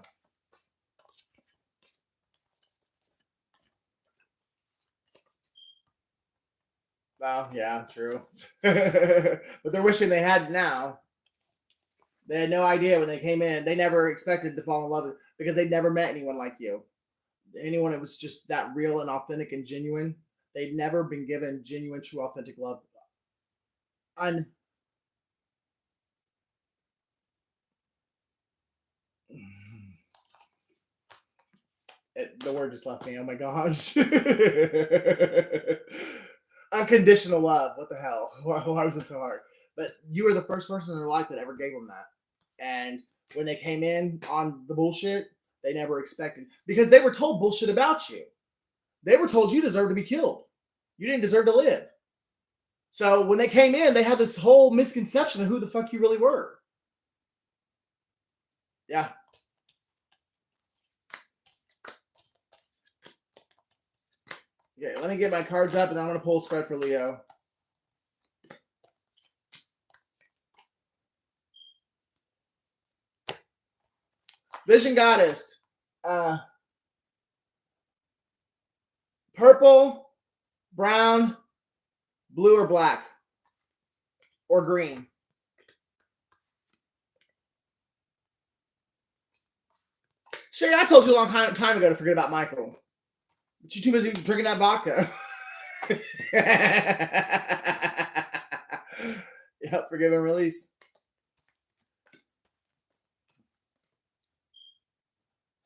Well, yeah, true. But they're wishing they had now. They had no idea when they came in. They never expected to fall in love with, because they'd never met anyone like you. Anyone that was just that real and authentic and genuine. They'd never been given genuine, true, authentic love The word just left me. Oh my gosh. Unconditional love. What the hell? Why was it so hard? But you were the first person in their life that ever gave them that. And when they came in on the bullshit, they never expected, because they were told bullshit about you. They were told you deserve to be killed. You didn't deserve to live. So when they came in, they had this whole misconception of who the fuck you really were. Yeah. Okay, let me get my cards up, and I'm going to pull a spread for Leo. Vision Goddess. Purple, brown, blue or black, or green. Sure, I told you a long time ago to forget about Michael. But you're too busy drinking that vodka. Yep, forgive and release.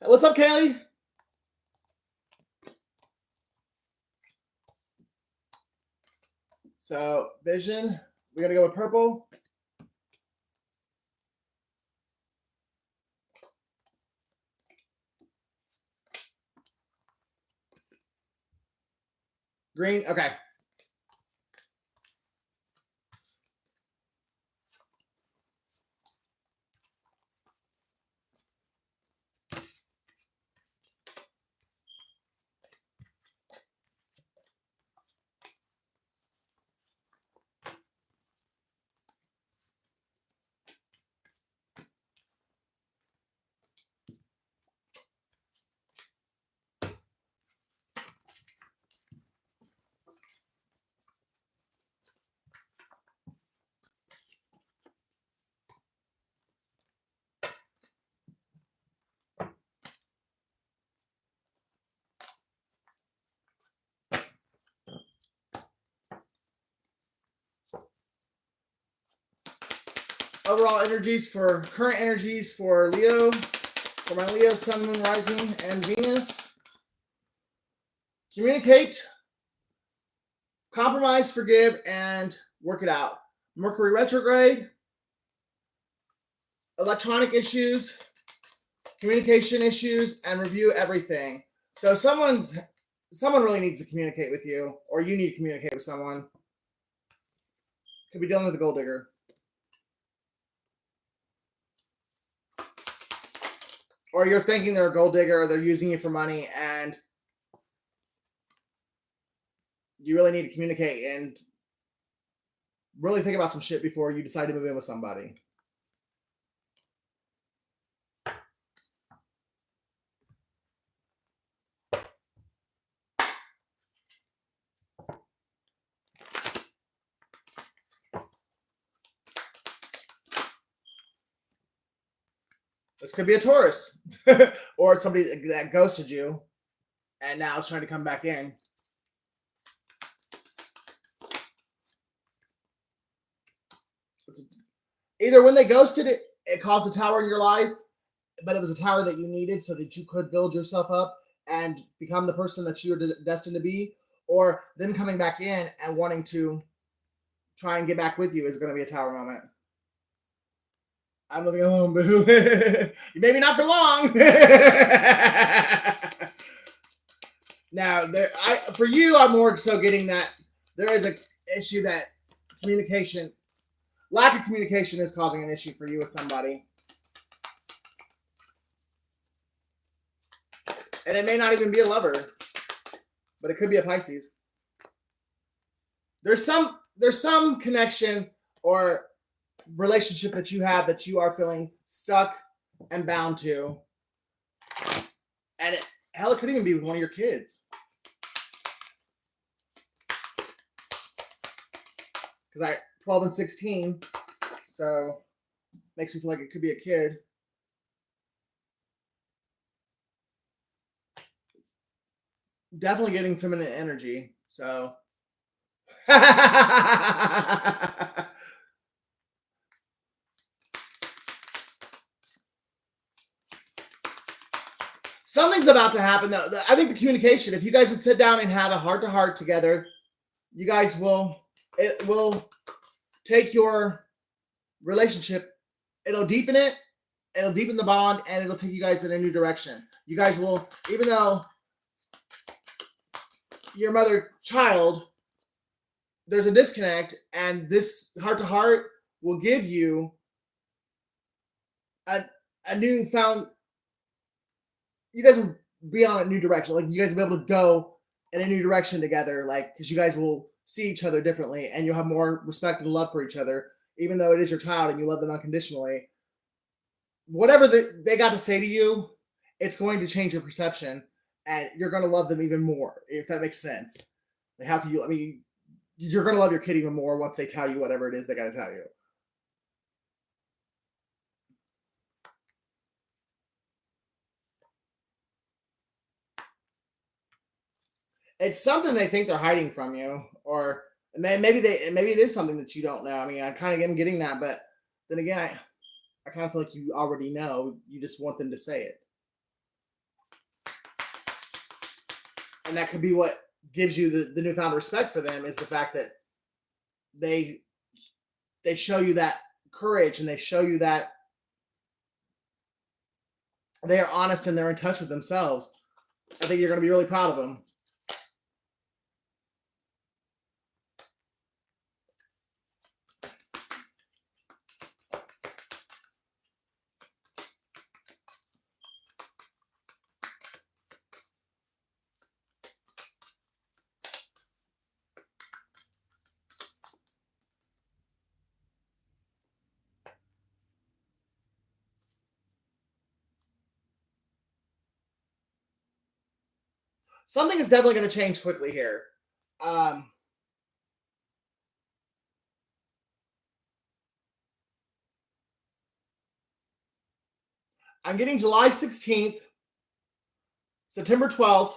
What's up, Kaylee? So, Vision, we're going to go with purple. Green, okay. Overall energies for current energies for Leo, for my Leo, Sun, Moon, Rising, and Venus. Communicate, compromise, forgive, and work it out. Mercury retrograde, electronic issues, communication issues, and review everything. So someone really needs to communicate with you, or you need to communicate with someone. Could be dealing with a gold digger. Or you're thinking they're a gold digger, or they're using you for money, and you really need to communicate and really think about some shit before you decide to move in with somebody. This could be a Taurus, or it's somebody that ghosted you and now is trying to come back in. Either when they ghosted it, it caused a tower in your life, but it was a tower that you needed so that you could build yourself up and become the person that you're destined to be, or them coming back in and wanting to try and get back with you is going to be a tower moment. I'm living alone, boo. Maybe not for long. Now, for you, I'm more so getting that there is an issue that lack of communication is causing an issue for you with somebody. And it may not even be a lover, but it could be a Pisces. There's some connection or relationship that you have that you are feeling stuck and bound to. And hell, it could even be with one of your kids. Because 12 and 16, so makes me feel like it could be a kid. Definitely getting feminine energy, so Something's about to happen though. I think the communication, if you guys would sit down and have a heart to heart together, you guys will, it will take your relationship, it'll deepen it, it'll deepen the bond, and it'll take you guys in a new direction. You guys will, even though your mother child, there's a disconnect, and this heart to heart will give you a new found. You guys will be on a new direction. Like, you guys will be able to go in a new direction together, like, because you guys will see each other differently, and you'll have more respect and love for each other, even though it is your child and you love them unconditionally. Whatever they got to say to you, it's going to change your perception, and you're going to love them even more, if that makes sense. Like, how can you? I mean, you're going to love your kid even more once they tell you whatever it is they got to tell you. It's something they think they're hiding from you, or maybe it is something that you don't know. I mean, I kind of am getting that, but then again, I kind of feel like you already know. You just want them to say it, and that could be what gives you the newfound respect for them, is the fact that they show you that courage, and they show you that they are honest and they're in touch with themselves. I think you're going to be really proud of them. Something is definitely going to change quickly here. Um, I'm getting July 16th, September 12th,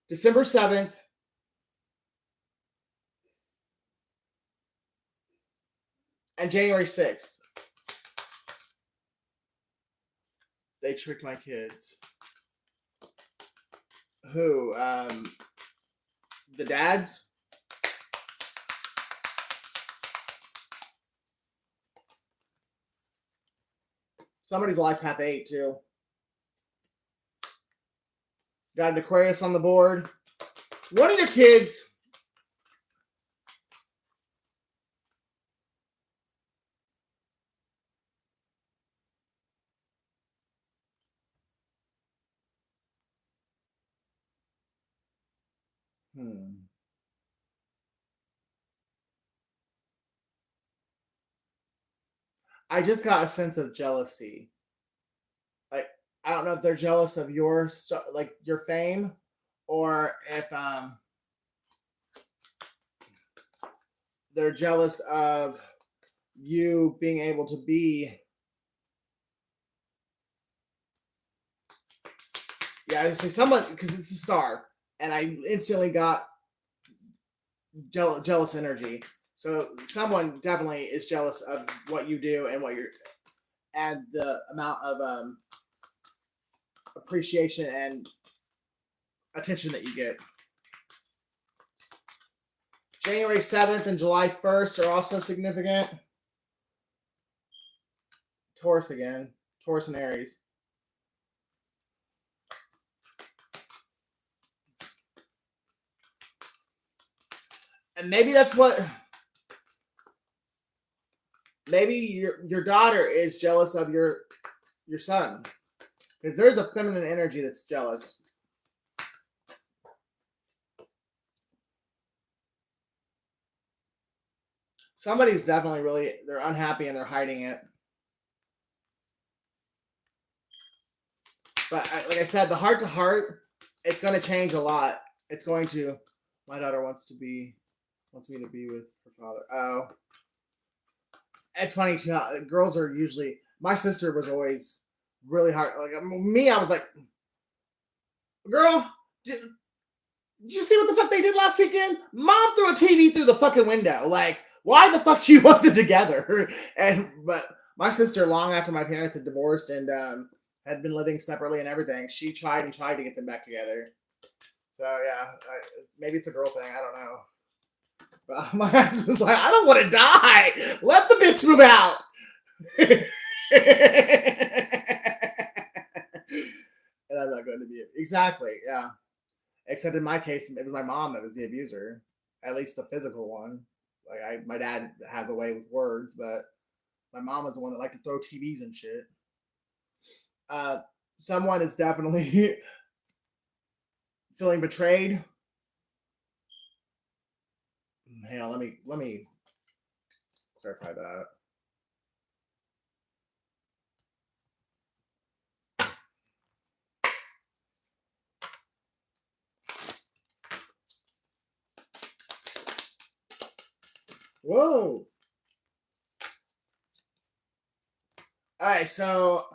December 7th, and January 6th. They tricked my kids. Who? The dads? Somebody's life path 8 too. Got an Aquarius on the board. One of your kids. I just got a sense of jealousy. Like, I don't know if they're jealous of your like your fame, or if they're jealous of you being able to be. Yeah, I just say someone, because it's a star, and I instantly got jealous energy. So someone definitely is jealous of what you do and what you're, and the amount of appreciation and attention that you get. January 7th and July 1st are also significant. Taurus again. Taurus and Aries. And maybe that's what... Maybe your daughter is jealous of your son. Because there's a feminine energy that's jealous. Somebody's definitely really, they're unhappy and they're hiding it. But like I said, the heart to heart, it's going to change a lot. It's going to, my daughter wants me to be with her father. Oh. It's funny too. Girls are usually, my sister was always really hard. Like me, I was like, girl, did you see what the fuck they did last weekend? Mom threw a TV through the fucking window. Like, why the fuck do you want them together? But my sister, long after my parents had divorced, and had been living separately and everything. She tried and tried to get them back together. So yeah, maybe it's a girl thing. I don't know. But my husband was like, I don't want to die. Let the bitch move out. And I'm not going to be exactly, yeah. Except in my case, it was my mom that was the abuser, at least the physical one. Like my dad has a way with words, but my mom was the one that liked to throw TVs and shit. Uh, Someone is definitely feeling betrayed. Hang on, let me clarify that. Whoa. All right, so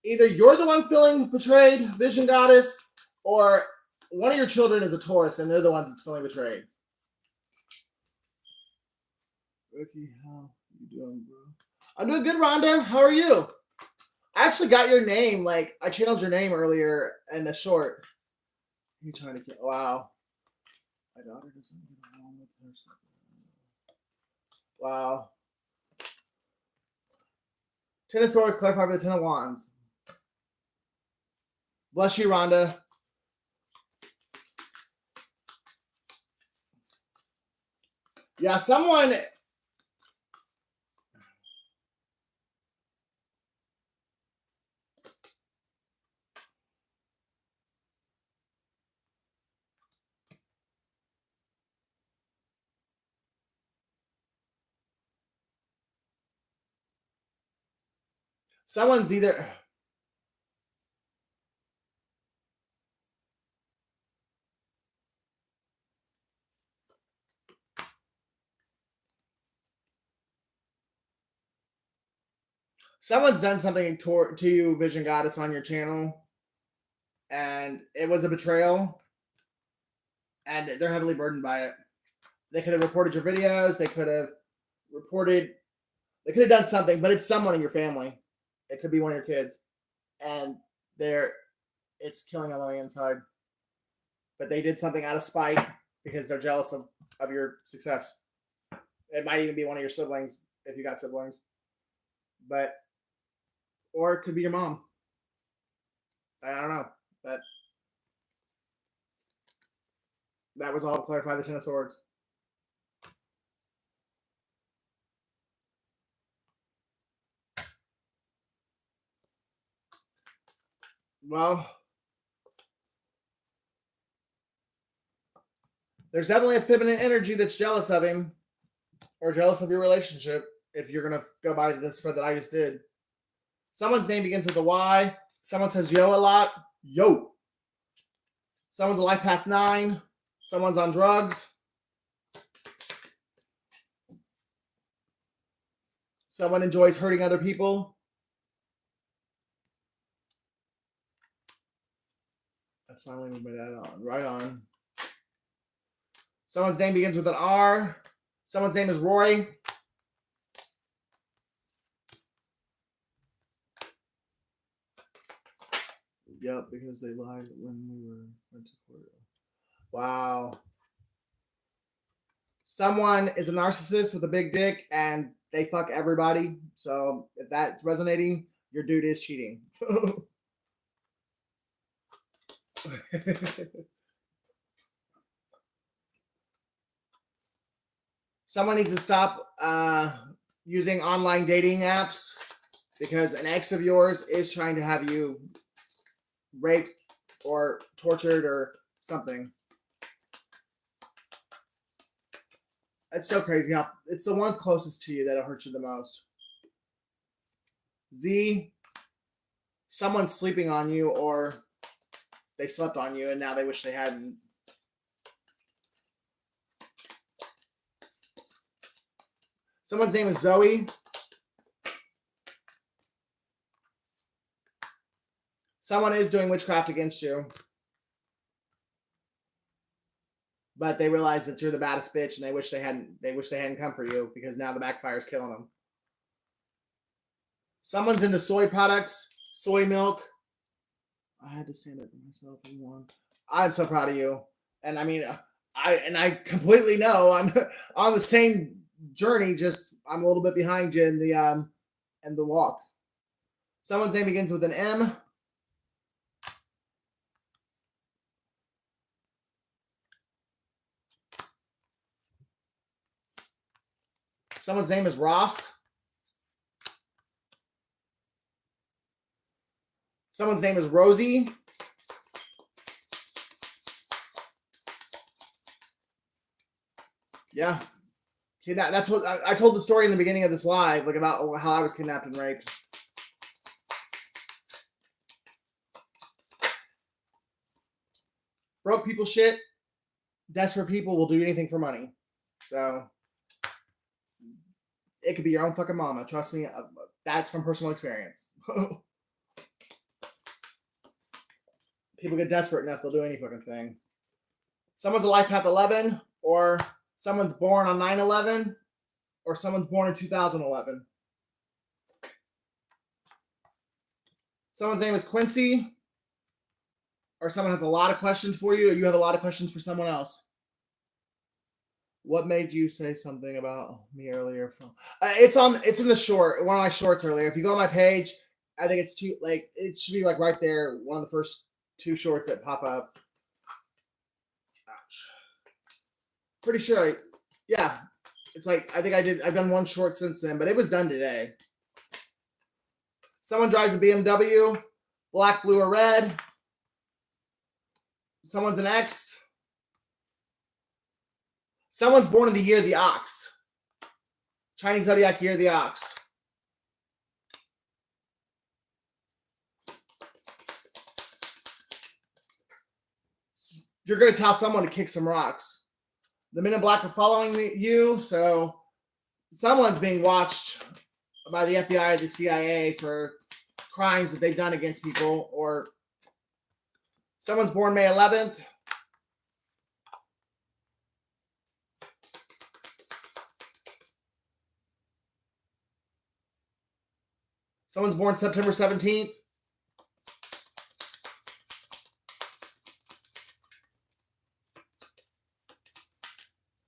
either you're the one feeling betrayed, Vision Goddess, or one of your children is a Taurus and they're the ones that's feeling betrayed. Ricky, how you doing, bro? I'm doing good, Rhonda. How are you? I actually got your name. Like, I channeled your name earlier in the short. You trying to get? Wow. My daughter doesn't get along with her. Wow. Ten of Swords, clarify for the Ten of Wands. Bless you, Rhonda. Yeah, someone. Someone's either. Someone's done something to you, Vision Goddess, on your channel, and it was a betrayal, and they're heavily burdened by it. They could have reported your videos. They could have reported. They could have done something, but it's someone in your family. It could be one of your kids, and it's killing them on the inside. But they did something out of spite because they're jealous of your success. It might even be one of your siblings if you got siblings, but or it could be your mom. I don't know, but that was all to clarify the Ten of Swords. Well, there's definitely a feminine energy that's jealous of him or jealous of your relationship if you're going to go by the spread that I just did. Someone's name begins with a Y. Someone says yo a lot. Yo. Someone's a life path 9. Someone's on drugs. Someone enjoys hurting other people. I finally moved my dad on. Right on. Someone's name begins with an R. Someone's name is Roy. Yep, because they lied when we went to court. Wow. Someone is a narcissist with a big dick and they fuck everybody. So if that's resonating, your dude is cheating. Someone needs to stop using online dating apps because an ex of yours is trying to have you raped or tortured or something. It's so crazy how it's the ones closest to you that'll hurt you the most. Z, someone's sleeping on you or they slept on you and now they wish they hadn't. Someone's name is Zoe. Someone is doing witchcraft against you. But they realize that you're the baddest bitch and they wish they hadn't come for you because now the backfire is killing them. Someone's into soy products Soy milk. I had to stand up for myself and won. I'm so proud of you. And I mean, I completely know I'm on the same journey. Just I'm a little bit behind you in the walk. Someone's name begins with an M. Someone's name is Ross. Someone's name is Rosie. Yeah. That's what I told the story in the beginning of this live, like about how I was kidnapped and raped. Broke people shit. Desperate people will do anything for money. So it could be your own fucking mama. Trust me. That's from personal experience. People get desperate enough, they'll do any fucking thing. Someone's a life path 11, or someone's born on 9/11, or someone's born in 2011. Someone's name is Quincy, or someone has a lot of questions for you, or you have a lot of questions for someone else. What made you say something about me earlier? It's in the short, one of my shorts earlier. If you go on my page, I think it's it should be like right there, one of the first 2 shorts that pop up. Ouch. Pretty sure, yeah. It's like I've done 1 short since then, but it was done today. Someone drives a BMW, black, blue, or red. Someone's an X. Someone's born in the year of the ox. Chinese zodiac year of the ox. You're going to tell someone to kick some rocks. The Men in Black are following you, so someone's being watched by the FBI or the CIA for crimes that they've done against people, or someone's born May 11th. Someone's born September 17th.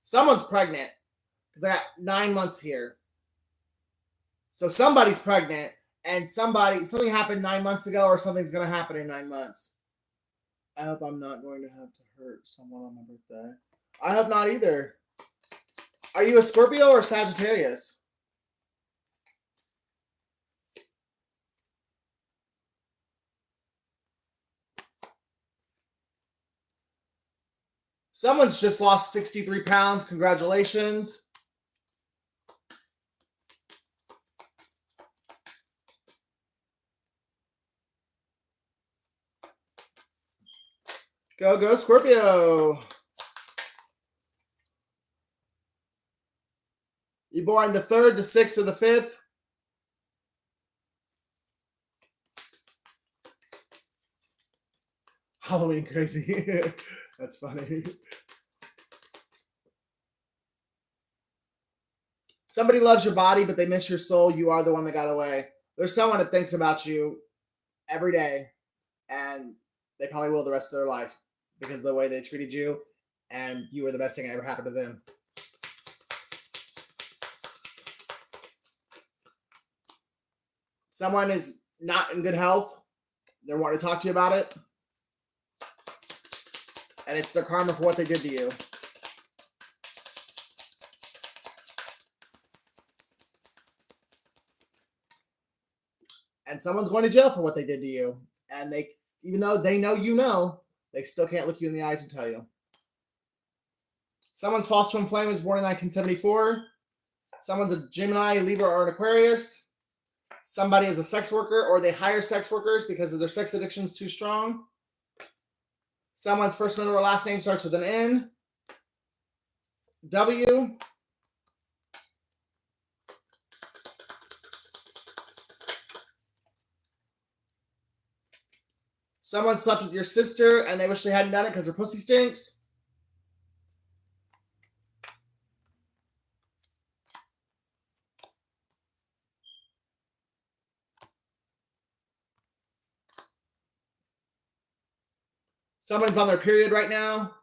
Someone's pregnant, because I got 9 months here. So somebody's pregnant, and something happened 9 months ago, or something's going to happen in 9 months. I hope I'm not going to have to hurt someone on my birthday. I hope not either. Are you a Scorpio or Sagittarius? Someone's just lost 63 pounds. Congratulations. Go, Scorpio. You born the 3rd, the 6th, or the 5th? Halloween crazy. That's funny. Somebody loves your body, but they miss your soul. You are the one that got away. There's someone that thinks about you every day, and they probably will the rest of their life because of the way they treated you, and you were the best thing that ever happened to them. Someone is not in good health. They're wanting to talk to you about it, and it's their karma for what they did to you. And someone's going to jail for what they did to you. And even though they know, they still can't look you in the eyes and tell you. Someone's false twin flame was born in 1974. Someone's a Gemini, Libra, or an Aquarius. Somebody is a sex worker, or they hire sex workers because of their sex addiction is too strong. Someone's first, middle, or last name starts with an N. W. Someone slept with your sister and they wish they hadn't done it because her pussy stinks. Someone's on their period right now.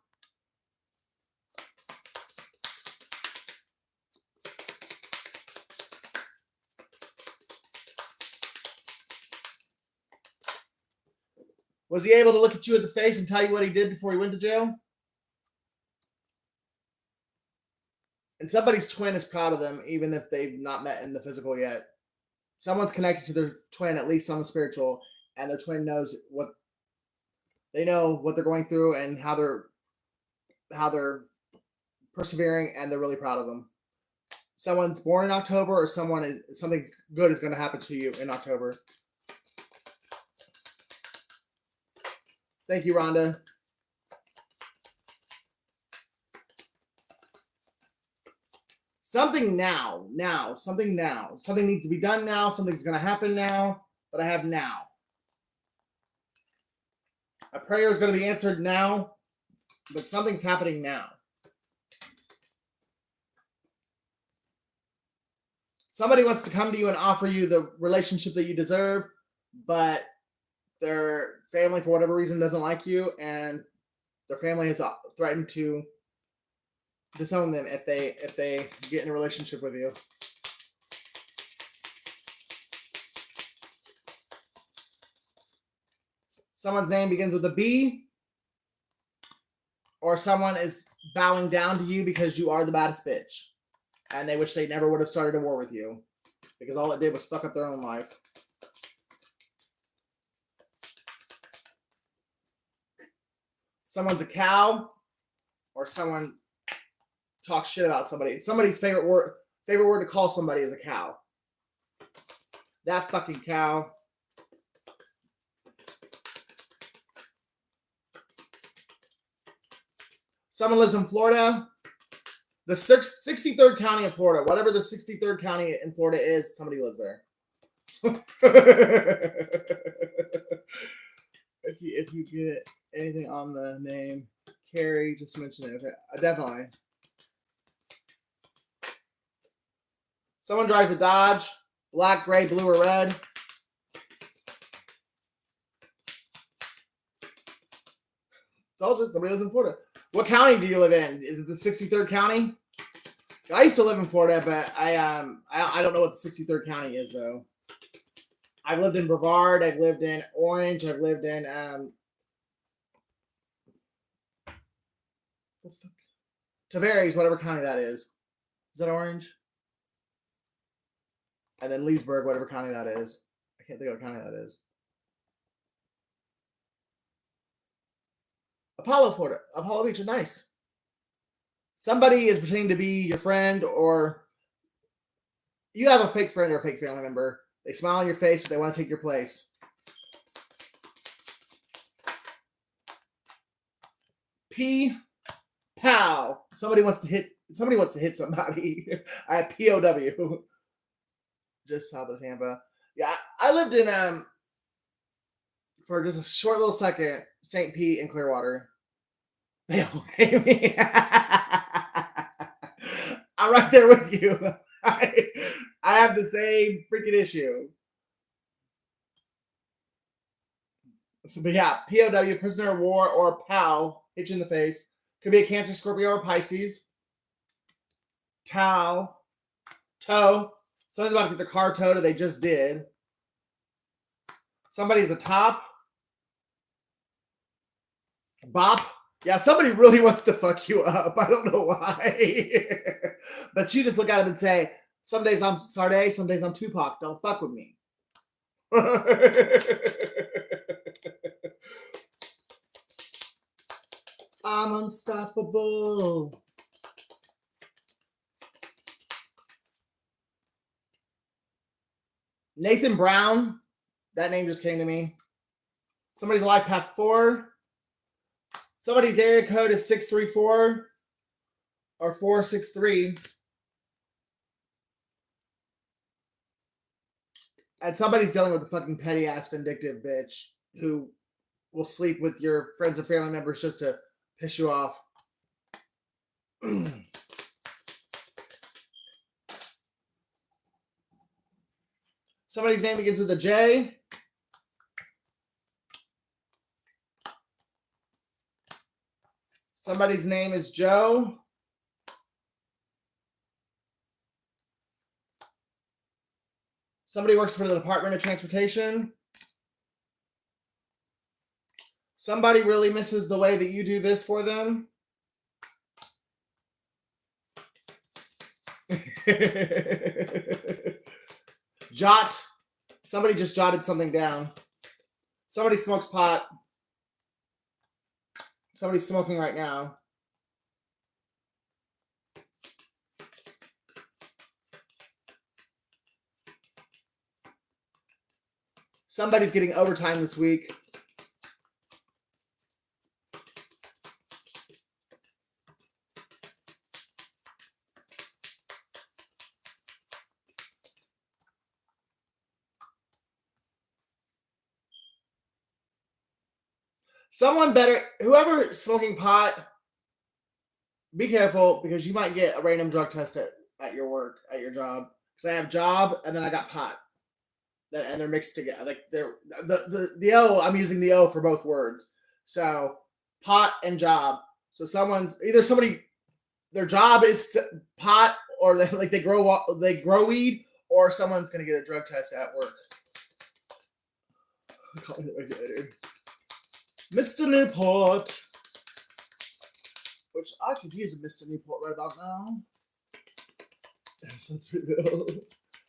Was he able to look at you in the face and tell you what he did before he went to jail? And somebody's twin is proud of them, even if they've not met in the physical yet. Someone's connected to their twin, at least on the spiritual, and their twin knows what they know, what they're going through, and how they're persevering, and they're really proud of them. Someone's born in October, or something good is going to happen to you in October. Thank you, Rhonda. Something now. Something now. Something needs to be done now. Something's going to happen now. But I have now. A prayer is going to be answered now. But something's happening now. Somebody wants to come to you and offer you the relationship that you deserve, but their family, for whatever reason, doesn't like you, and their family has threatened to disown them if they get in a relationship with you. Someone's name begins with a B, or someone is bowing down to you because you are the baddest bitch, and they wish they never would have started a war with you because all it did was fuck up their own life. Someone's a cow, or someone talks shit about somebody. Somebody's favorite word to call somebody is a cow. That fucking cow. Someone lives in Florida. The 63rd county in Florida, whatever the 63rd county in Florida is, somebody lives there. If you get anything on the name Carrie, just mention it. Okay, definitely. Someone drives a Dodge, black, gray, blue, or red. Told you, somebody lives in Florida. What county do you live in? Is it the 63rd county? I used to live in Florida, but I don't know what the 63rd county is though. I've lived in Brevard. I've lived in Orange. I've lived in Tavares, whatever county that is. Is that Orange? And then Leesburg, whatever county that is. I can't think of what county that is. Apollo, Florida. Apollo Beach is nice. Somebody is pretending to be your friend, or you have a fake friend or a fake family member. They smile on your face, but they want to take your place. P. Pow. Somebody wants to hit somebody. I have POW. Just south of Tampa. Yeah, I lived in for just a short little second, St. Pete and Clearwater. They all hate me. I'm right there with you. I have the same freaking issue. So, but yeah, POW, prisoner of war, or POW, hit you in the face. Could be a Cancer, Scorpio, or Pisces. Toe. Someone's about to get their car towed, or they just did. Somebody's a top. Bop. Yeah, somebody really wants to fuck you up. I don't know why. But you just look at him and say, some days I'm Sade, some days I'm Tupac. Don't fuck with me. I'm unstoppable. Nathan Brown. That name just came to me. Somebody's life path 4. Somebody's area code is 634 or 463. And somebody's dealing with a fucking petty ass vindictive bitch who will sleep with your friends or family members just to piss you off. Somebody's name begins with a J. Somebody's name is Joe. Somebody works for the Department of Transportation. Somebody really misses the way that you do this for them. Jot. Somebody just jotted something down. Somebody smokes pot. Somebody's smoking right now. Somebody's getting overtime this week. Someone better, whoever smoking pot, be careful because you might get a random drug test at your work, at your job. Because I have job and then I got pot. And they're mixed together. Like they're the O, I'm using the O for both words. So pot and job. So somebody their job is pot, or they grow weed, or someone's gonna get a drug test at work. Mr. Newport, which I could use a Mr. Newport right about now.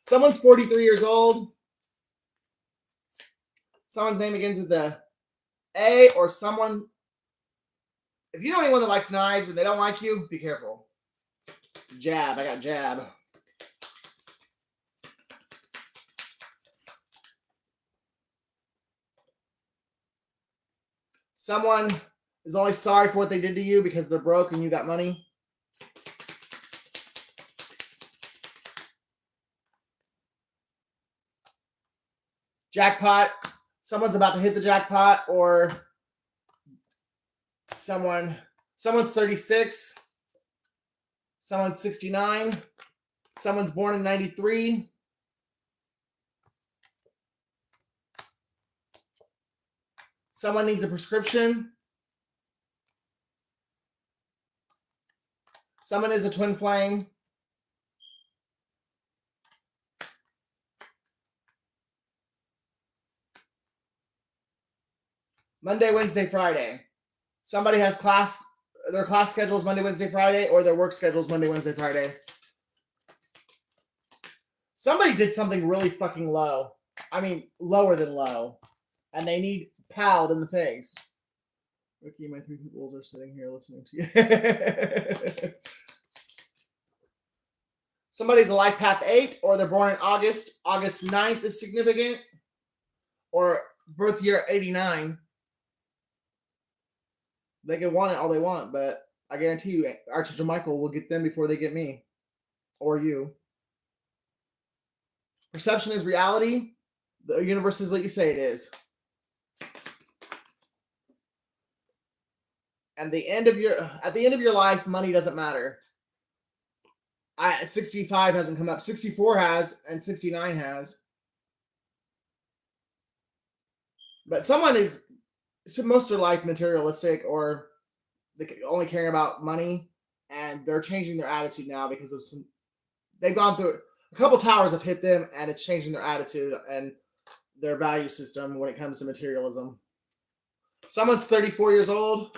Someone's 43 years old. Someone's name begins with the A, or someone. If you know anyone that likes knives and they don't like you, be careful. Jab. I got jab. Someone is only sorry for what they did to you because they're broke and you got money. Jackpot. Someone's about to hit the jackpot, or someone's 36. Someone's 69. Someone's born in 93. Someone needs a prescription. Someone is a twin flame. Monday, Wednesday, Friday. Somebody has class, their class schedule is Monday, Wednesday, Friday, or their work schedule is Monday, Wednesday, Friday. Somebody did something really fucking low. I mean, lower than low. And they need palled in the face. Ricky, my 3 people are sitting here listening to you. Somebody's a life path 8, or they're born in August. August 9th is significant. Or birth year 89. They can want it all they want, but I guarantee you, Archangel Michael will get them before they get me. Or you. Perception is reality. The universe is what you say it is. And at the end of your life, money doesn't matter. 65 hasn't come up. 64 has, and 69 has. But someone is spent most of their life materialistic, or they only caring about money, and they're changing their attitude now because of they've gone through a couple towers have hit them, and it's changing their attitude and their value system when it comes to materialism. Someone's 34 years old.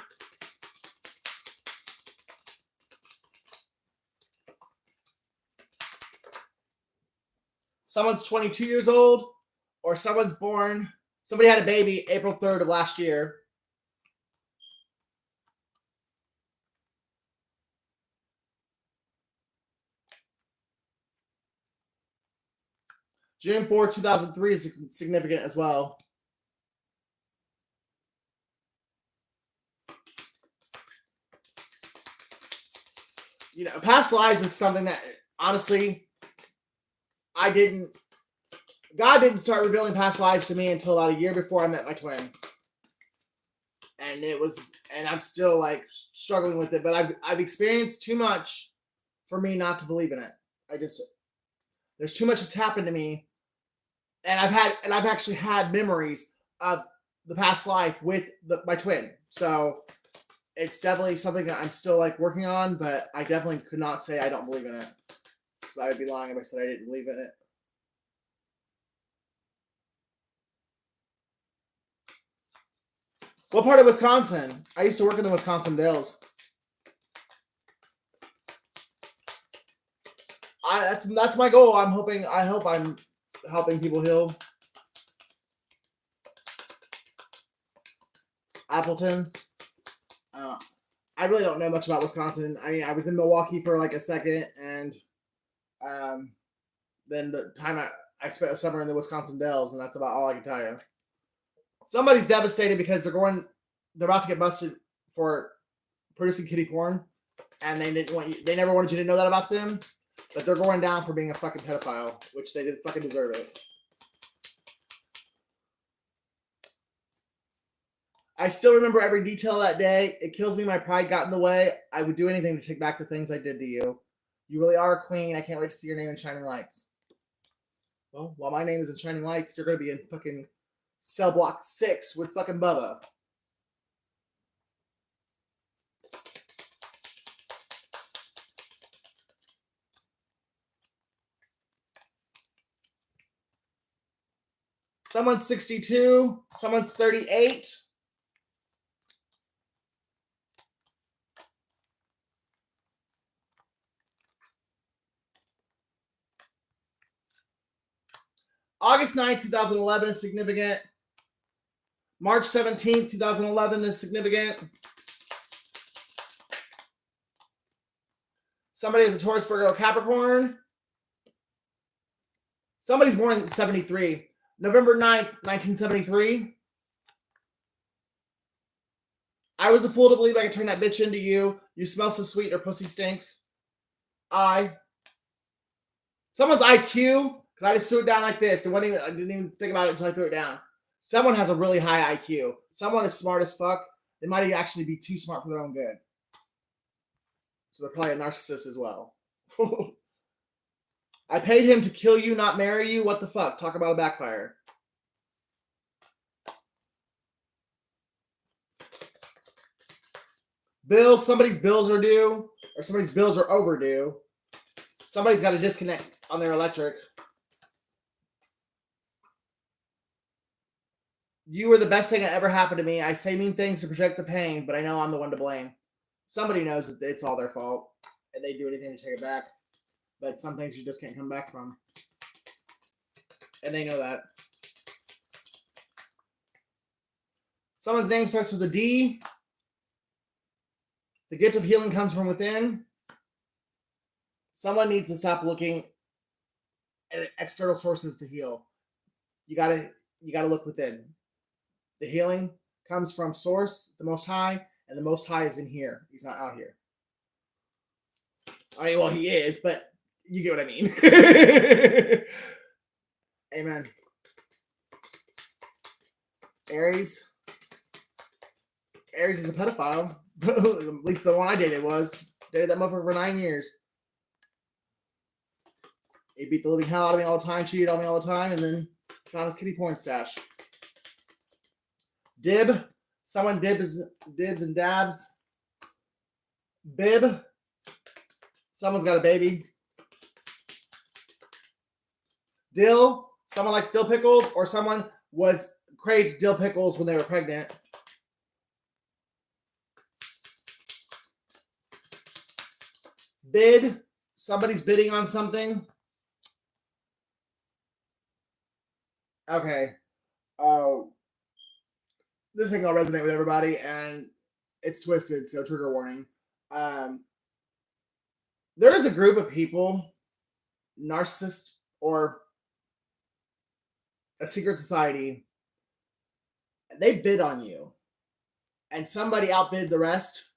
Someone's 22 years old, or somebody had a baby April 3rd of last year. June 4, 2003 is significant as well. You know, past lives is something that, honestly, God didn't start revealing past lives to me until about a year before I met my twin. And I'm still like struggling with it, but I've experienced too much for me not to believe in it. There's too much that's happened to me. And I've actually had memories of the past life with my twin. So it's definitely something that I'm still like working on, but I definitely could not say I don't believe in it. Because I would be lying if I said I didn't believe in it. What part of Wisconsin? I used to work in the Wisconsin Dells. That's my goal. I hope I'm helping people heal. Appleton. I really don't know much about Wisconsin. I mean, I was in Milwaukee for like a second, and um, then the time I spent a summer in the Wisconsin Dells, and that's about all I can tell you. Somebody's devastated because they're about to get busted for producing kiddie porn, and they never wanted you to know that about them, but they're going down for being a fucking pedophile, which they fucking deserve it. I still remember every detail that day. It kills me my pride got in the way. I would do anything to take back the things I did to you. You really are a queen. I can't wait to see your name in Shining Lights. Well, while my name is in Shining Lights, you're going to be in fucking Cell Block 6 with fucking Bubba. Someone's 62. Someone's 38. August 9th, 2011 is significant. March 17th, 2011 is significant. Somebody is a Taurus, Virgo, Capricorn. Somebody's born in 73. November 9th, 1973. I was a fool to believe I could turn that bitch into you. You smell so sweet, your pussy stinks. Someone's IQ, because I just threw it down like this. I didn't even think about it until I threw it down. Someone has a really high IQ. Someone is smart as fuck. They might actually be too smart for their own good. So they're probably a narcissist as well. I paid him to kill you, not marry you. What the fuck? Talk about a backfire. Bills. Somebody's bills are due, or somebody's bills are overdue. Somebody's got a disconnect on their electric. You were the best thing that ever happened to me. I say mean things to project the pain, but I know I'm the one to blame. Somebody knows that it's all their fault, and they do anything to take it back. But some things you just can't come back from. And they know that. Someone's name starts with a D. The gift of healing comes from within. Someone needs to stop looking at external sources to heal. You gotta look within. The healing comes from Source, the Most High, and the Most High is in here. He's not out here. I mean, well, he is, but you get what I mean. Amen. Aries. Aries is a pedophile. At least the one I dated was. Dated that motherfucker for 9 years. He beat the living hell out of me all the time, cheated on me all the time, and then found his kitty porn stash. Dib. Someone dibs and dabs. Bib. Someone's got a baby. Dill. Someone likes dill pickles, or someone craved dill pickles when they were pregnant. Bid. Somebody's bidding on something. Okay. This ain't gonna resonate with everybody, and it's twisted, so trigger warning. There is a group of people, narcissists or a secret society, they bid on you, and somebody outbid the rest,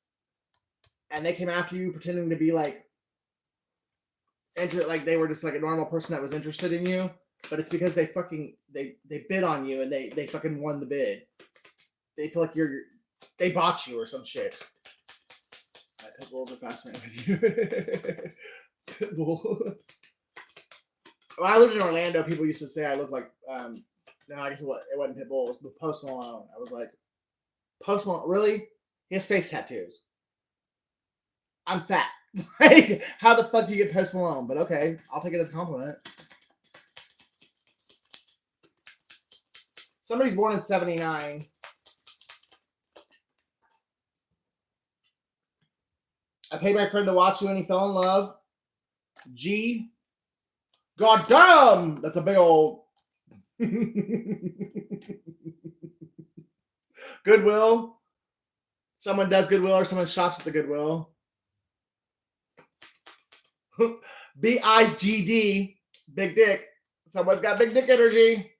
and they came after you pretending to be like they were just like a normal person that was interested in you, but it's because they bid on you and they fucking won the bid. They feel like they bought you or some shit. Pit bulls are fascinating with you. Pit bull. When I lived in Orlando, people used to say I looked like no, I guess it wasn't Pit Bull, it was Post Malone. I was like, Post Malone, really? He has face tattoos. I'm fat. Like, how the fuck do you get Post Malone? But okay, I'll take it as a compliment. Somebody's born in 79. I paid my friend to watch you and he fell in love. G. God damn! That's a big old. Goodwill. Someone does Goodwill or someone shops at the Goodwill. BIGD. Big dick. Someone's got big dick energy.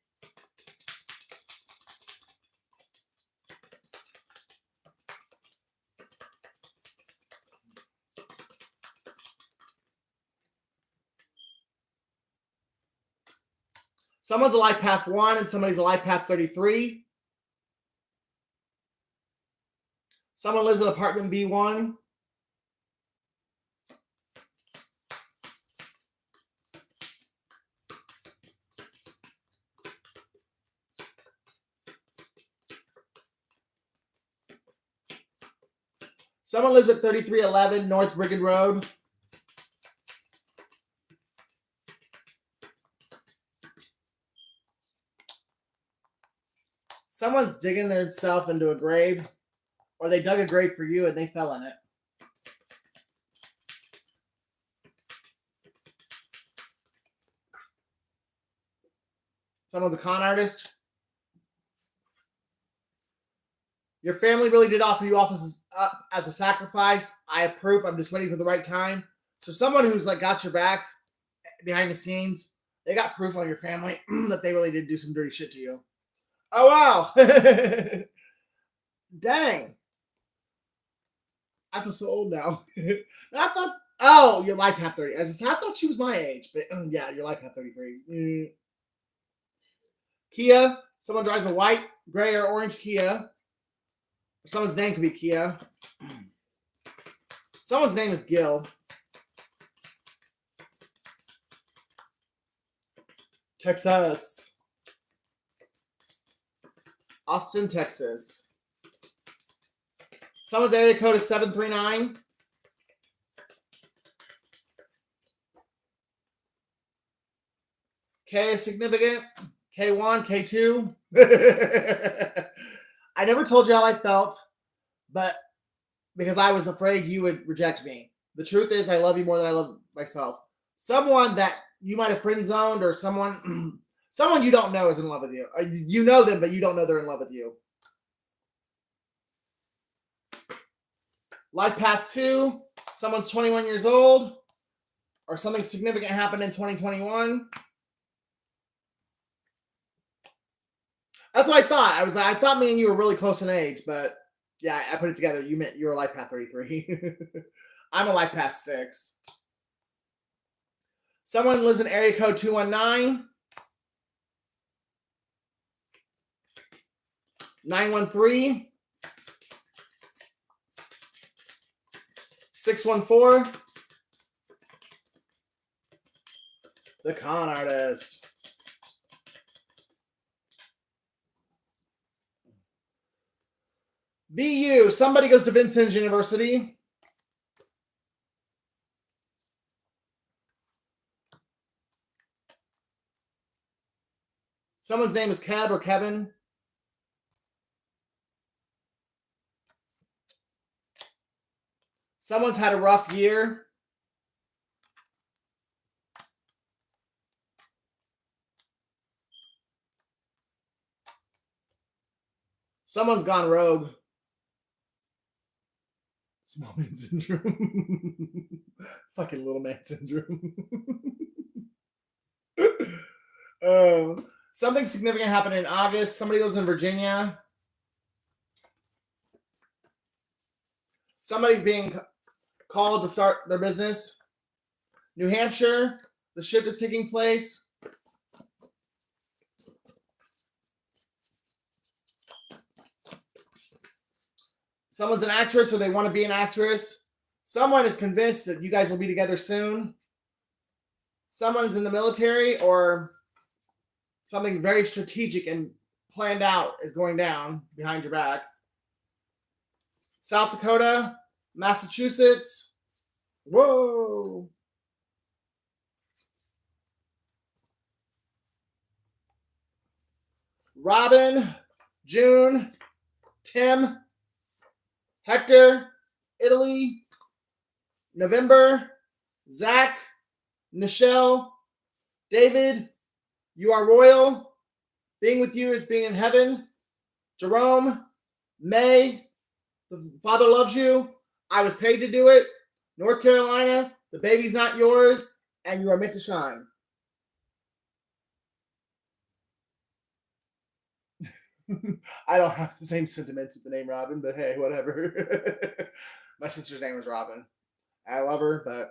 Someone's a life path 1 and somebody's a life path 33. Someone lives in apartment B1. Someone lives at 3311 North Brigham Road. Someone's digging themselves into a grave, or they dug a grave for you and they fell in it. Someone's a con artist. Your family really did offer you offices up as a sacrifice. I have proof. I'm just waiting for the right time. So someone who's like got your back behind the scenes, they got proof on your family that they really did do some dirty shit to you. Oh, wow. Dang. I feel so old now. I thought, oh, your life path 30. I thought she was my age, but yeah, your life path 33. Kia. Someone drives a white, gray, or orange Kia. Someone's name could be Kia. Someone's name is Gil. Texas. Austin, Texas. Someone's area code is 739. K is significant. K1, K2. I never told you how I felt, but because I was afraid you would reject me. The truth is, I love you more than I love myself. Someone that you might have friend zoned, or someone you don't know is in love with you. You know them, but you don't know they're in love with you. Life path 2, someone's 21 years old, or something significant happened in 2021. That's what I thought. I thought me and you were really close in age, but yeah, I put it together. You're a life path 33. I'm a life path 6. Someone lives in area code 219. 913. 614. The con artist. VU. Somebody goes to Vincennes University. Someone's name is Kev or Kevin. Someone's had a rough year. Someone's gone rogue. Small man syndrome. Fucking little man syndrome. Something significant happened in August. Somebody lives in Virginia. Somebody's being called to start their business. New Hampshire, the shift is taking place. Someone's an actress or they want to be an actress. Someone is convinced that you guys will be together soon. Someone's in the military, or something very strategic and planned out is going down behind your back. South Dakota, Massachusetts. Whoa. Robin, June, Tim, Hector, Italy, November, Zach, Nichelle, David, you are royal. Being with you is being in heaven. Jerome, May, the Father loves you. I was paid to do it. North Carolina, the baby's not yours, and you are meant to shine. I don't have the same sentiments with the name Robin, but hey, whatever. My sister's name was Robin. I love her, but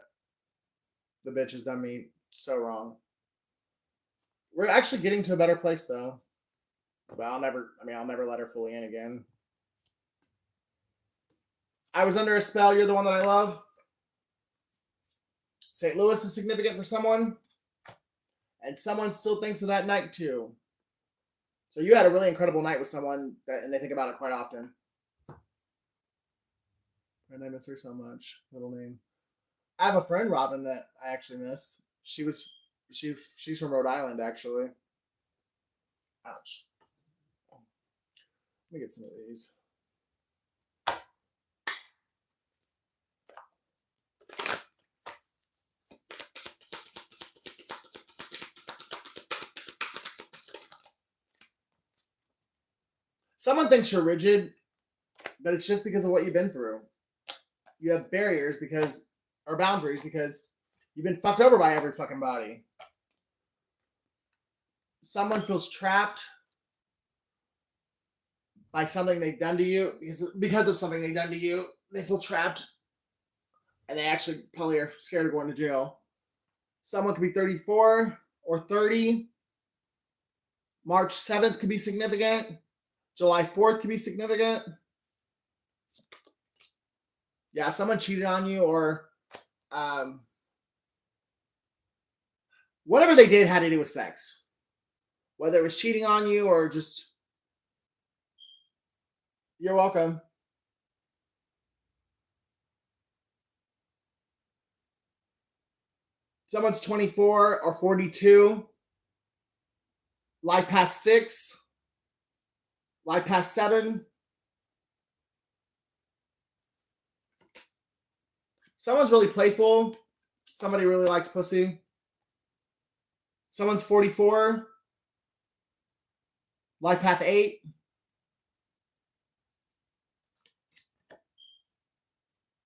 the bitch has done me so wrong. We're actually getting to a better place though. But I'll never let her fully in again. I was under a spell, you're the one that I love. St. Louis is significant for someone, and someone still thinks of that night too. So you had a really incredible night with someone, and they think about it quite often. And I miss her so much. Little name. I have a friend, Robin, that I actually miss. She's from Rhode Island, actually. Ouch. Let me get some of these. Someone thinks you're rigid, but it's just because of what you've been through. You have barriers or boundaries because you've been fucked over by every fucking body. Someone feels trapped by something they've done to you because of something they've done to you. They feel trapped, and they actually probably are scared of going to jail. Someone could be 34 or 30. March 7th could be significant. July 4th could be significant. Yeah, someone cheated on you, or whatever they did had to do with sex. Whether it was cheating on you or just... You're welcome. Someone's 24 or 42. Life past 6. Life past 7. Someone's really playful. Somebody really likes pussy. Someone's 44. Life path 8.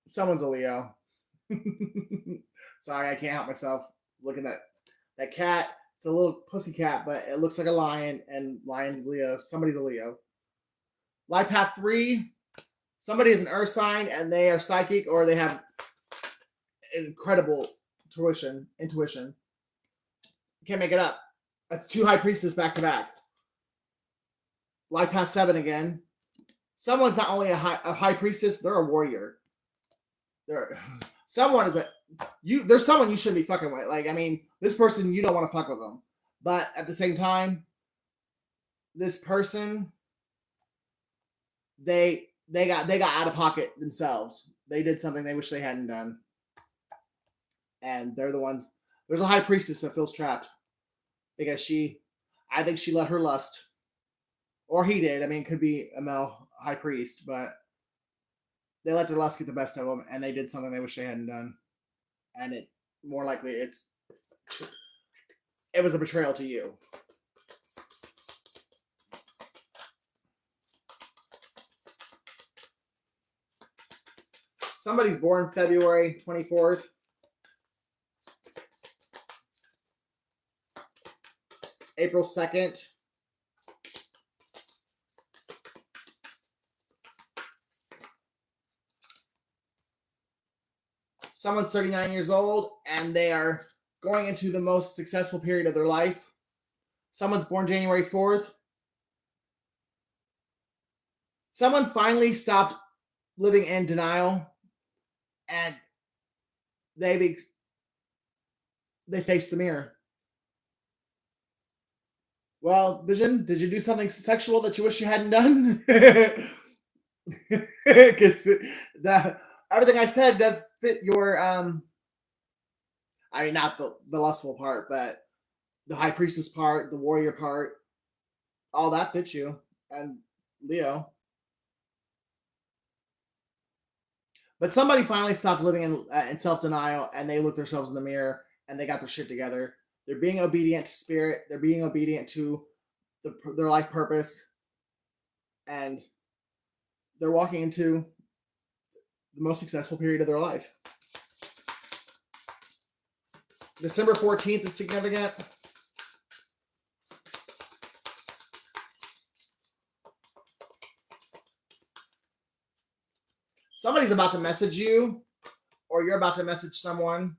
Someone's a Leo. Sorry, I can't help myself looking at that cat. It's a little pussy cat, but it looks like a lion, and lion's Leo. Somebody's a Leo. Life path 3. Somebody is an earth sign, and they are psychic, or they have incredible intuition. Can't make it up. That's 2 high priestess back to back. Life path 7 again. Someone's not only a high priestess, they're a warrior. Someone is there's someone you shouldn't be fucking with. Like, I mean, this person, you don't want to fuck with them. But at the same time, this person, they got out of pocket themselves. They did something they wish they hadn't done. And they're the ones. There's a high priestess that feels trapped because I think she let her lust, or he did. I mean, it could be a male high priest, but they let their lust get the best of them, and they did something they wish they hadn't done. And it more likely it was a betrayal to you. Somebody's born February 24th. April 2nd. Someone's 39 years old, and they are going into the most successful period of their life. Someone's born January 4th. Someone finally stopped living in denial, and they faced the mirror. Well, Vision, did you do something sexual that you wish you hadn't done? Because the everything I said does fit your I mean not the lustful part, but the high priestess part, the warrior part, all that fits you. And Leo. But somebody finally stopped living in self denial, and they looked themselves in the mirror and they got their shit together. They're being obedient to spirit. They're being obedient to their life purpose, and they're walking into the most successful period of their life. December 14th is significant. Somebody's about to message you, or you're about to message someone,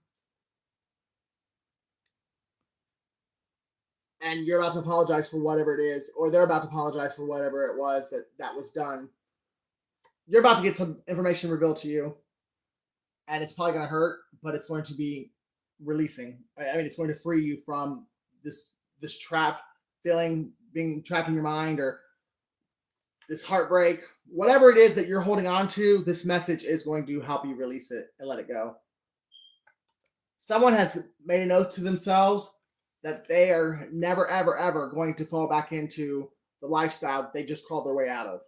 and you're about to apologize for whatever it is, or they're about to apologize for whatever it was that was done. You're about to get some information revealed to you, and it's probably going to hurt, but it's going to be releasing. I mean, it's going to free you from this trap feeling, being trapped in your mind, or this heartbreak, whatever it is that you're holding on to. This message is going to help you release it and let it go. Someone has made an oath to themselves that they are never, ever, ever going to fall back into the lifestyle that they just crawled their way out of.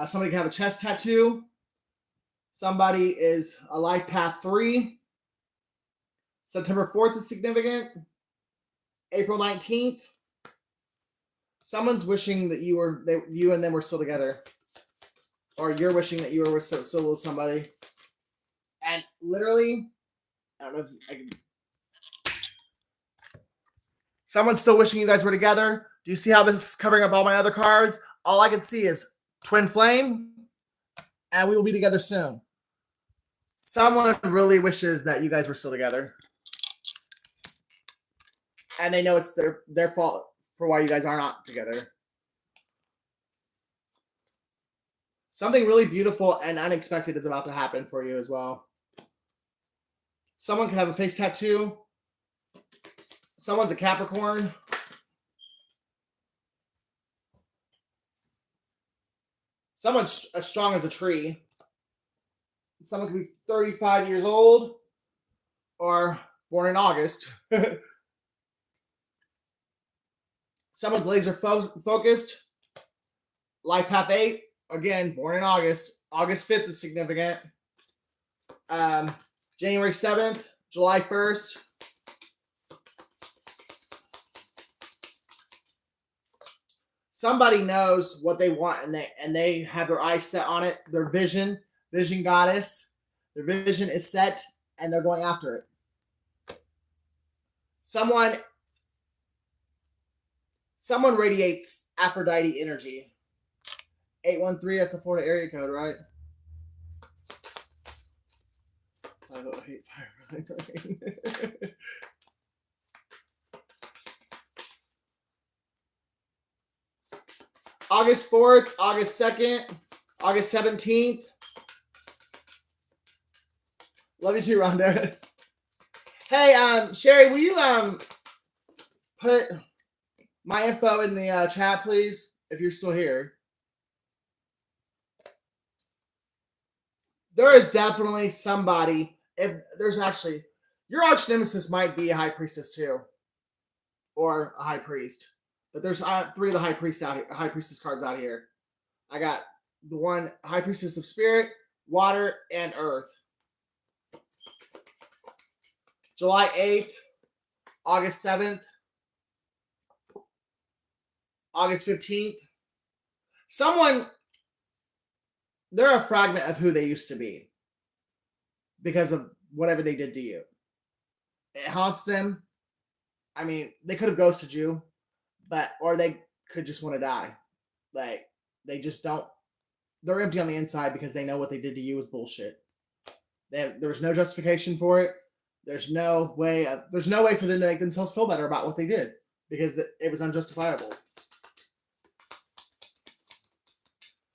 Somebody can have a chest tattoo. Somebody is a life path 3. September 4th is significant. April 19th. Someone's wishing that you and them were still together. Or you're wishing that you were still with somebody. And literally, I don't know if I can. Someone's still wishing you guys were together. Do you see how this is covering up all my other cards? All I can see is twin flame, and we will be together soon. Someone really wishes that you guys were still together. And they know it's their fault for why you guys are not together. Something really beautiful and unexpected is about to happen for you as well. Someone could have a face tattoo. Someone's a Capricorn. Someone's as strong as a tree. Someone could be 35 years old or born in August. Someone's laser focused. Life path 8, again, born in August. August 5th is significant. January 7th, July 1st. Somebody knows what they want, and they have their eyes set on it. Their vision goddess. Their vision is set, and they're going after it. Someone radiates Aphrodite energy. 813, that's a Florida area code, right? 508. August 4th, August 2nd, August 17th. Love you too, Rhonda. Hey, Sherry, will you put my info in the chat, please, if you're still here? There is definitely somebody. If there's actually, your arch nemesis might be a high priestess too, or a high priest. But there's 3 of the high priestess cards out here. I got the one high priestess of spirit, water, and earth. July 8th, August 7th, August 15th. They're a fragment of who they used to be because of whatever they did to you. It haunts them. I mean, they could have ghosted you, or they could just want to die. Like, they just don't. They're empty on the inside because they know what they did to you was bullshit. There was no justification for it. There's no way for them to make themselves feel better about what they did because it was unjustifiable.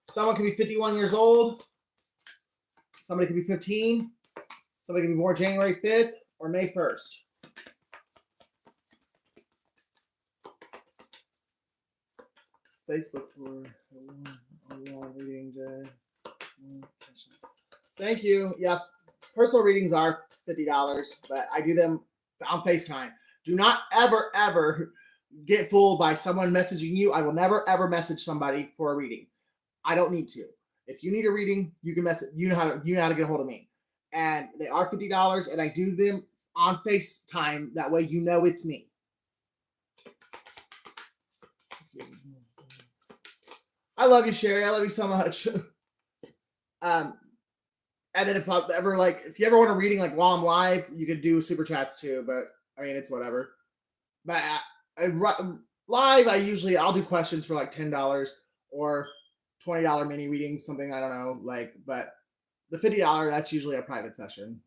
Someone could be 51 years old. Somebody could be 15. Somebody could be born January 5th or May 1st. Facebook for Reading, Jay. Thank you. Yeah, personal readings are $50, but I do them on FaceTime. Do not ever get fooled by someone messaging you. I will never ever message somebody for a reading. I don't need to. If you need a reading, you can message. You know how to get a hold of me, and they are $50, and I do them on FaceTime. That way, you know it's me. I love you, Sherry. I love you so much. And then if you ever want a reading like while I'm live, you could do super chats too. But I mean, it's whatever. But live, I'll do questions for like $10 or $20 mini readings, something I don't know. But the $50, that's usually a private session.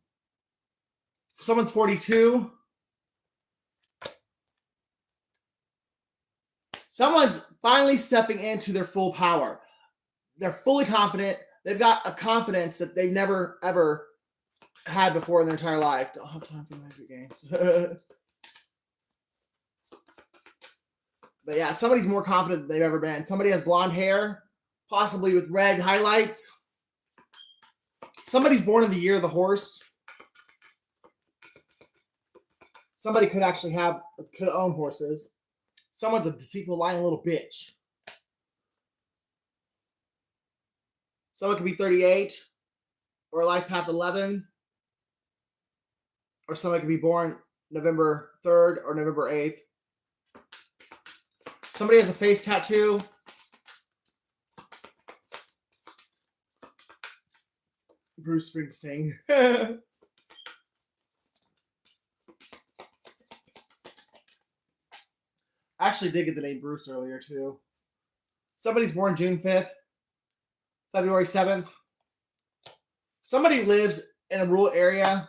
If someone's 42. Someone's finally stepping into their full power. They're fully confident. They've got a confidence that they've never, ever had before in their entire life. Don't have time for magic games. But yeah, somebody's more confident than they've ever been. Somebody has blonde hair, possibly with red highlights. Somebody's born in the year of the horse. Somebody could own horses. Someone's a deceitful, lying little bitch. Someone could be 38 or life path 11. Or someone could be born November 3rd or November 8th. Somebody has a face tattoo. Bruce Springsteen. I actually did get the name Bruce earlier too. Somebody's born June 5th, February 7th. Somebody lives in a rural area.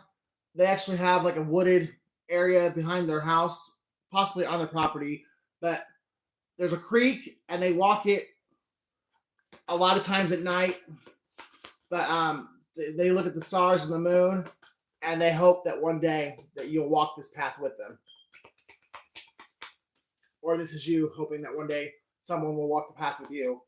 They actually have like a wooded area behind their house, possibly on their property, but there's a creek and they walk it a lot of times at night. But they look at the stars and the moon and they hope that one day that you'll walk this path with them. Or this is you hoping that one day someone will walk the path with you.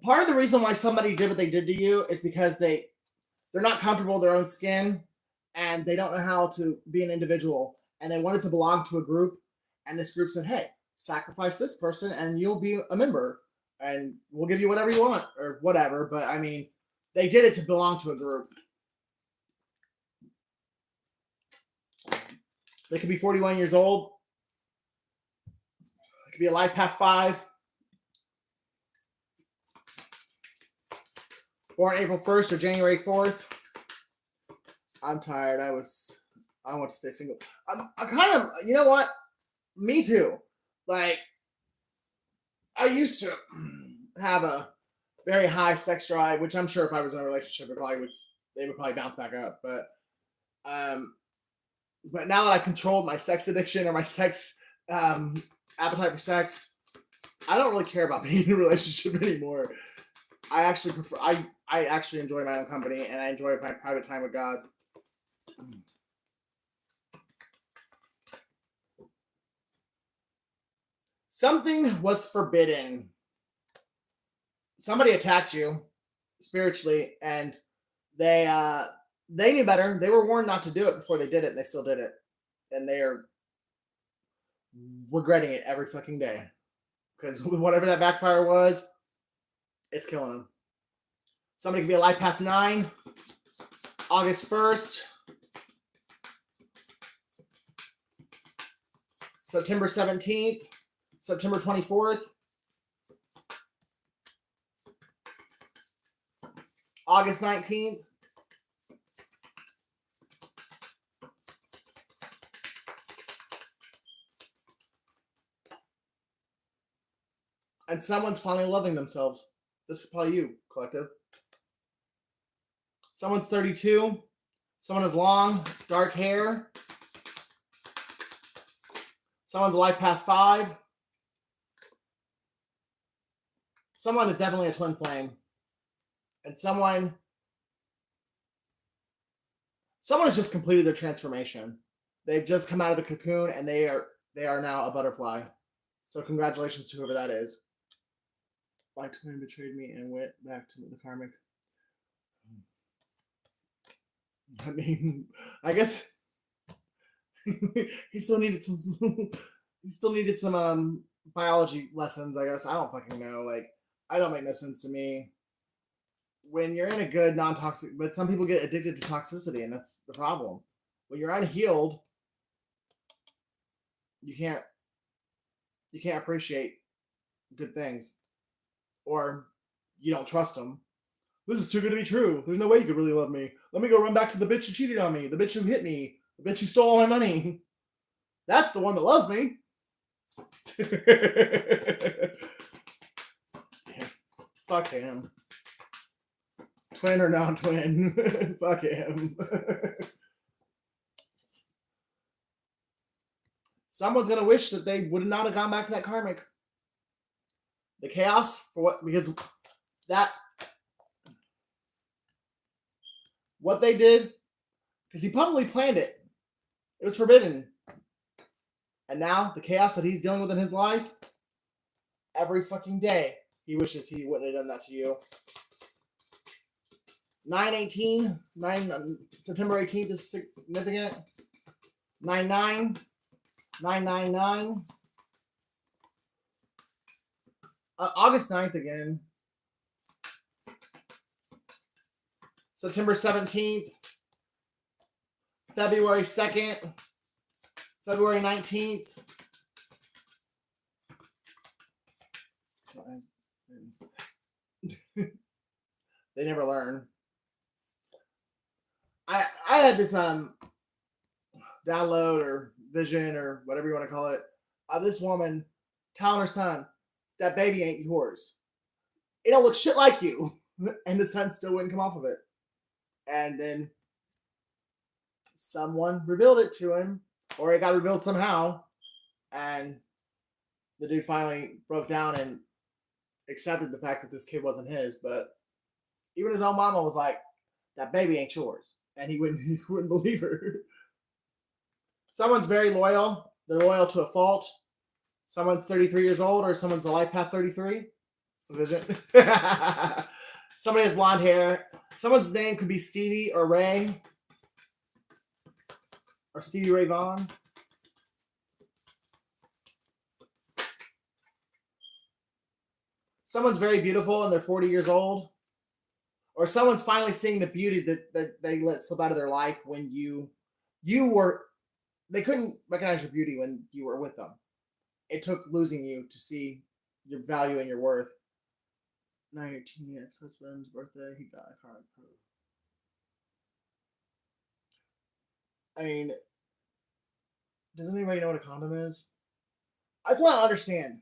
Part of the reason why somebody did what they did to you is because they're not comfortable in their own skin and they don't know how to be an individual and they wanted to belong to a group, and this group said, hey, sacrifice this person and you'll be a member and we'll give you whatever you want or whatever. But I mean, they did it to belong to a group. They could be 41 years old. It could be a life path 5. Born April 1st or January 4th. I'm tired. I want to stay single. I'm kind of, you know what? Me too. Like, I used to have a very high sex drive, which I'm sure if I was in a relationship, they would probably bounce back up. But now that I controlled my sex addiction or my sex appetite for sex, I don't really care about being in a relationship anymore. I actually prefer. I actually enjoy my own company and I enjoy my private time with God. Something was forbidden. Somebody attacked you spiritually, and they knew better. They were warned not to do it before they did it, and they still did it, and they are regretting it every fucking day because whatever that backfire was, it's killing them. Somebody could be a life path 9, August 1st, September 17th, September 24th, August 19th, and someone's finally loving themselves. This is probably you, collective. Someone's 32. Someone has long, dark hair. Someone's a life path 5. Someone is definitely a twin flame. And someone Someone has just completed their transformation. They've just come out of the cocoon and they are now a butterfly. So congratulations to whoever that is. My twin betrayed me and went back to the karmic. I mean, I guess he still needed some. He still needed some biology lessons. I guess I don't fucking know. Like, I don't make no sense to me. When you're in a good non-toxic, but some people get addicted to toxicity, and that's the problem. When you're unhealed, you can't appreciate good things, or you don't trust them. This is too good to be true. There's no way you could really love me. Let me go run back to the bitch who cheated on me, the bitch who hit me, the bitch who stole all my money. That's the one that loves me. Fuck him. Twin or non-twin. Fuck him. Someone's gonna wish that they would not have gone back to that karmic. The chaos for what? Because that what they did, because he probably planned it. It was forbidden. And now the chaos that he's dealing with in his life, every fucking day, he wishes he wouldn't have done that to you. 9/18, September 18th is significant. 9/9, 9/9/9. August 9th again. September 17th. February 2nd. February 19th. They never learn. I had this download or vision or whatever you want to call it of this woman telling her son, that baby ain't yours. It don't look shit like you. And the son still wouldn't come off of it. And then someone revealed it to him, or it got revealed somehow, and the dude finally broke down and accepted the fact that this kid wasn't his. But even his own mama was like, that baby ain't yours. And he wouldn't believe her. Someone's very loyal. They're loyal to a fault. Someone's 33 years old, or someone's a life path 33. Vision. Somebody has blonde hair. Someone's name could be Stevie or Ray. Or Stevie Ray Vaughan. Someone's very beautiful and they're 40 years old. Or someone's finally seeing the beauty that they let slip out of their life when they couldn't recognize your beauty when you were with them. It took losing you to see your value and your worth. 19 ex-husband's birthday, he got a car. I mean, does anybody know what a condom is? I just want to understand.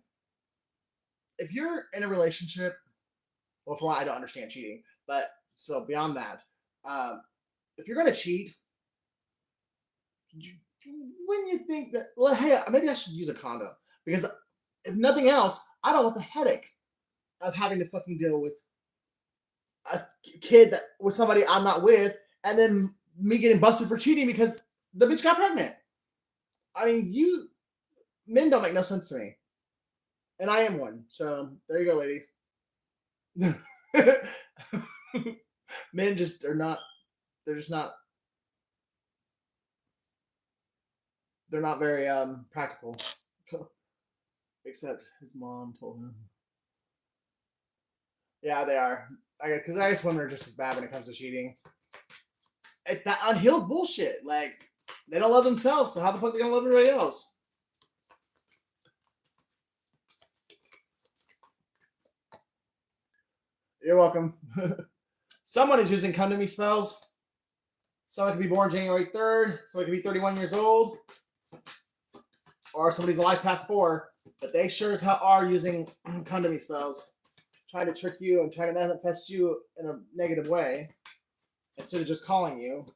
If you're in a relationship, well, for one, I don't understand cheating, but so beyond that, if you're gonna cheat, when you think that, well, hey, maybe I should use a condom because if nothing else, I don't want the headache of having to fucking deal with a kid that with somebody I'm not with, and then me getting busted for cheating because the bitch got pregnant. I mean, men don't make no sense to me, and I am one. So there you go, ladies. Men just are not. They're just not. They're not very practical. Except his mom told him. Yeah, they are. Because I guess women are just as bad when it comes to cheating. It's that unhealed bullshit. Like, they don't love themselves, so how the fuck are they gonna love everybody else? You're welcome. Someone is using come to me spells. Someone could be born January 3rd. Someone could be 31 years old. Or somebody's a life path 4. But they sure as hell are using come to me spells. Trying to trick you and trying to manifest you in a negative way. Instead of just calling you.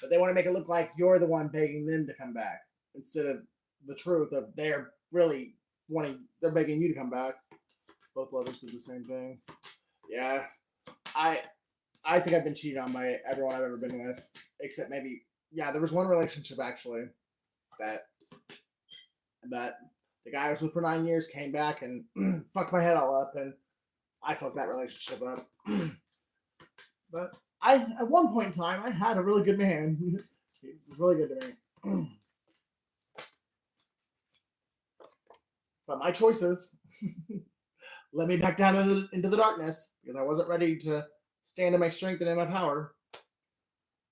But they want to make it look like you're the one begging them to come back. Instead of the truth of they're begging you to come back. Both lovers do the same thing. Yeah. I think I've been cheated on by everyone I've ever been with, except maybe yeah. There was one relationship actually that that the guy I was with for 9 years came back and fucked my head all up, and I fucked that relationship up. But I, at one point in time, I had a really good man. He was really good to me. But my choices led me back down into the darkness because I wasn't ready to stand in my strength and in my power.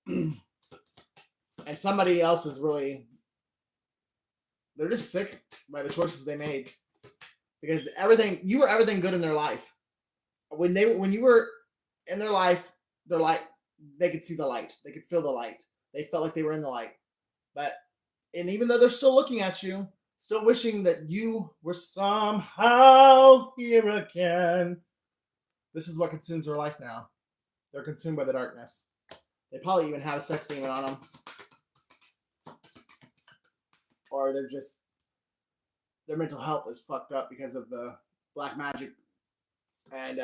And somebody else is really, they're just sick by the choices they made because you were everything good in their life. When you were in their life, their light, they could see the light, they could feel the light, they felt like they were in the light. But and even though they're still looking at you, still wishing that you were somehow here again, this is what consumes their life now. They're consumed by the darkness. They probably even have a sex demon on them, or their mental health is fucked up because of the black magic and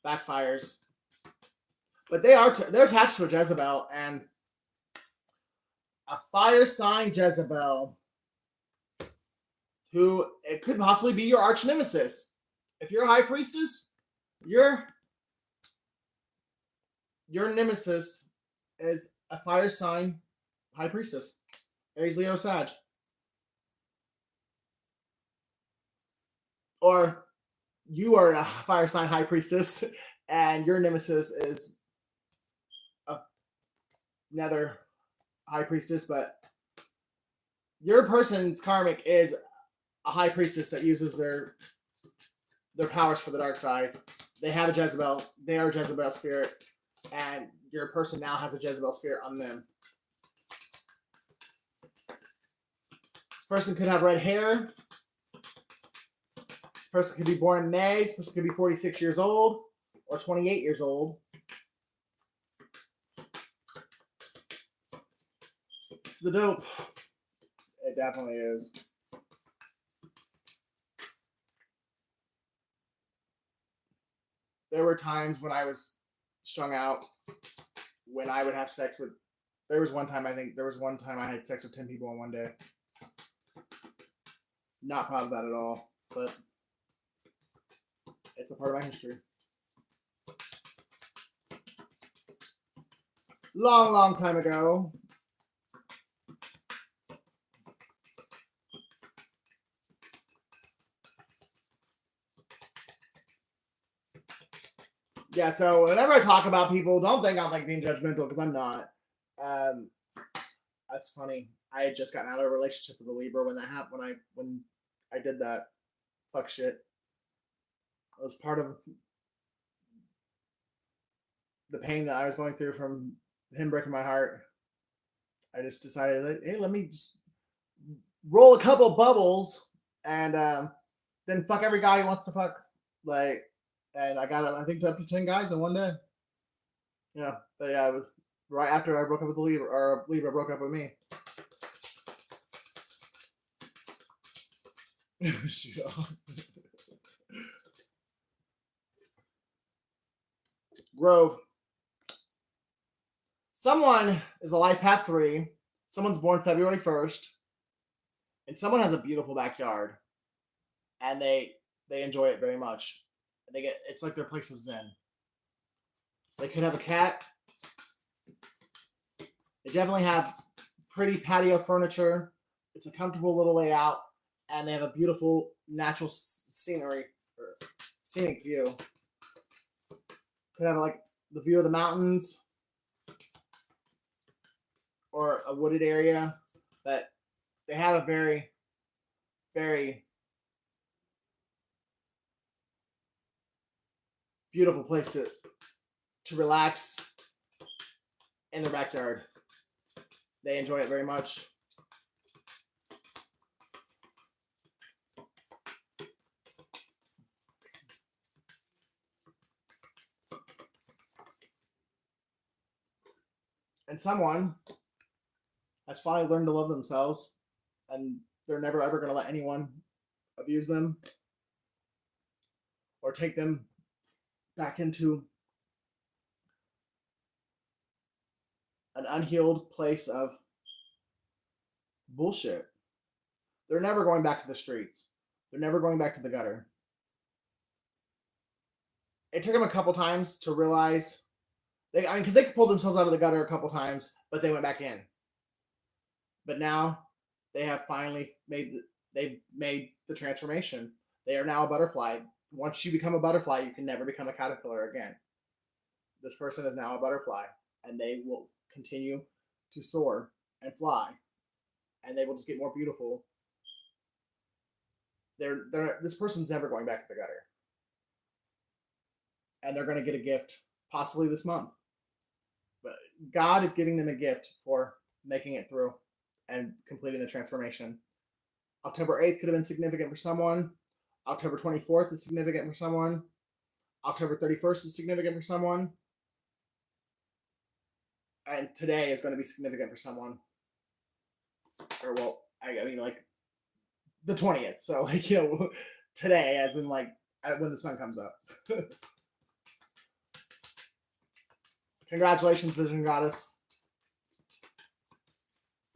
backfires. But they're attached to a Jezebel, and a fire sign Jezebel, who it could possibly be your arch nemesis. If you're a high priestess, your nemesis is a fire sign high priestess. Aries, Leo, Sag. Or you are a fire sign high priestess, and your nemesis is another high priestess, but your person's karmic is a high priestess that uses their powers for the dark side. They have a Jezebel. They are a Jezebel spirit, and your person now has a Jezebel spirit on them. This person could have red hair. This person could be born in May. This person could be 46 years old or 28 years old. It's the dope. It definitely is. There were times when I was strung out, when I would have sex with. There was one time I had sex with 10 people in one day. Not proud of that at all, but it's a part of my history. Long, long time ago. Yeah, so whenever I talk about people, don't think I'm like being judgmental because I'm not. That's funny. I had just gotten out of a relationship with a Libra when that happened. When I did that, fuck shit. It was part of the pain that I was going through from him breaking my heart. I just decided, hey, let me just roll a couple bubbles and then fuck every guy who wants to fuck. And I got I think up to 10 guys in one day. Yeah, but yeah, it was right after I broke up with the Libra, or Libra broke up with me. Grove. Someone is a life path 3. Someone's born February 1st. And someone has a beautiful backyard. And they enjoy it very much. It's like their place of zen. They could have a cat. They definitely have pretty patio furniture. It's a comfortable little layout. And they have a beautiful natural scenery, or scenic view. Could have like the view of the mountains or a wooded area. But they have a very, very beautiful place to relax in their backyard. They enjoy it very much. And someone has finally learned to love themselves, and they're never ever going to let anyone abuse them or take them back into an unhealed place of bullshit. They're never going back to the streets. They're never going back to the gutter. It took them a couple times to realize because they pulled themselves out of the gutter a couple times, but they went back in. But now they have finally they've made the transformation. They are now a butterfly. Once you become a butterfly, you can never become a caterpillar again. This person is now a butterfly, and they will continue to soar and fly, and they will just get more beautiful. This person's never going back to the gutter, and they're going to get a gift possibly this month. But God is giving them a gift for making it through and completing the transformation. October 8th could have been significant for someone. October 24th is significant for someone. October 31st is significant for someone. And today is going to be significant for someone. Or, well, I mean, like, the 20th. So, like, you know, today, as in, like, when the sun comes up. Congratulations, Vision Goddess.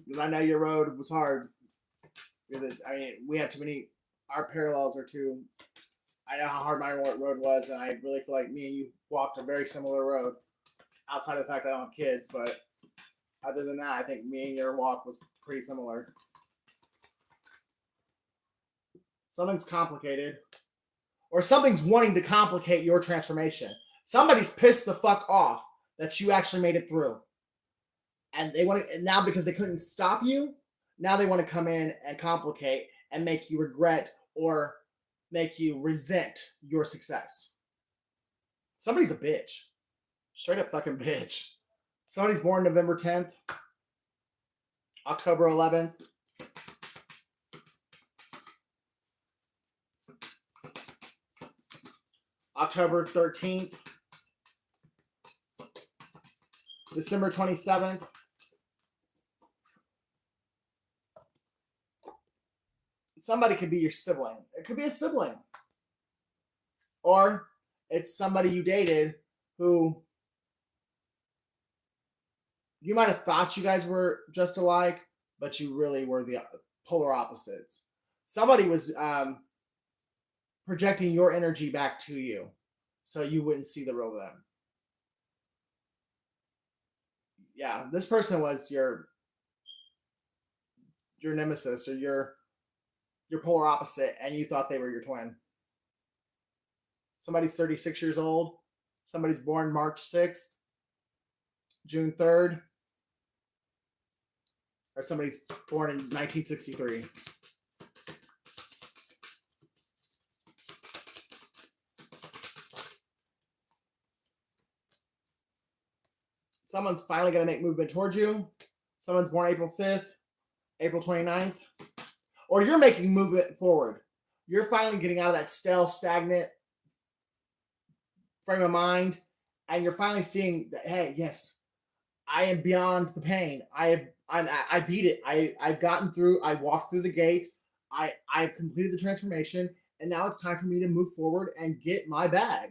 Because I know your road was hard. Because we have too many. Our parallels are too. I know how hard my road was, and I really feel like me and you walked a very similar road. Outside of the fact I don't have kids, but other than that, I think me and your walk was pretty similar. Something's complicated, or something's wanting to complicate your transformation. Somebody's pissed the fuck off that you actually made it through. And they want to, and now because they couldn't stop you, now they want to come in and complicate and make you regret or make you resent your success. Somebody's a bitch. Straight up fucking bitch. Somebody's born November 10th, October 11th, October 13th, December 27th, somebody could be your sibling. It could be a sibling. Or it's somebody you dated who you might have thought you guys were just alike, but you really were the polar opposites. Somebody was projecting your energy back to you so you wouldn't see the real them. Yeah, this person was your nemesis or your polar opposite, and you thought they were your twin. Somebody's 36 years old. Somebody's born March 6th, June 3rd, or somebody's born in 1963. Someone's finally going to make movement towards you. Someone's born April 5th, April 29th. Or you're making movement forward. You're finally getting out of that stale, stagnant frame of mind, and you're finally seeing that, hey, yes, I am beyond the pain. I beat it. I've gotten through. I walked through the gate. I've completed the transformation, and now it's time for me to move forward and get my bag.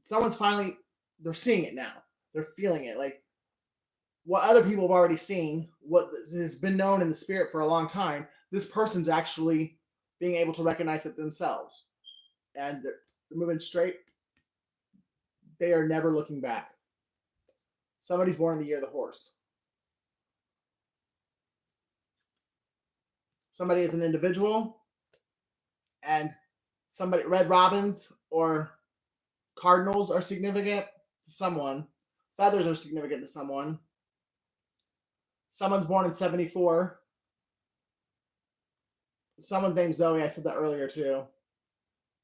Someone's finally, they're seeing it now. They're feeling it. Like what other people have already seen, what has been known in the spirit for a long time, this person's actually being able to recognize it themselves. And they're moving straight. They are never looking back. Somebody's born in the year of the horse. Somebody is an individual, and somebody, red robins or cardinals are significant to someone. Feathers are significant to someone. Someone's born in 74. Someone's named Zoe. I said that earlier too.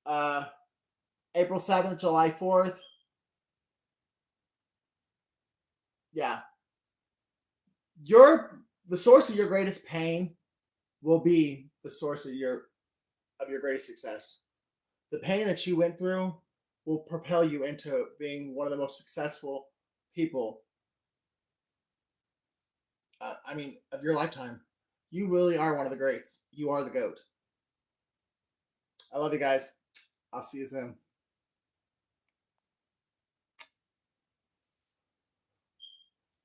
April 7th, July 4th. Yeah. The source of your greatest pain will be the source of your greatest success. The pain that you went through will propel you into being one of the most successful people of your lifetime. You really are one of the greats. You are the GOAT. I love you guys. I'll see you soon.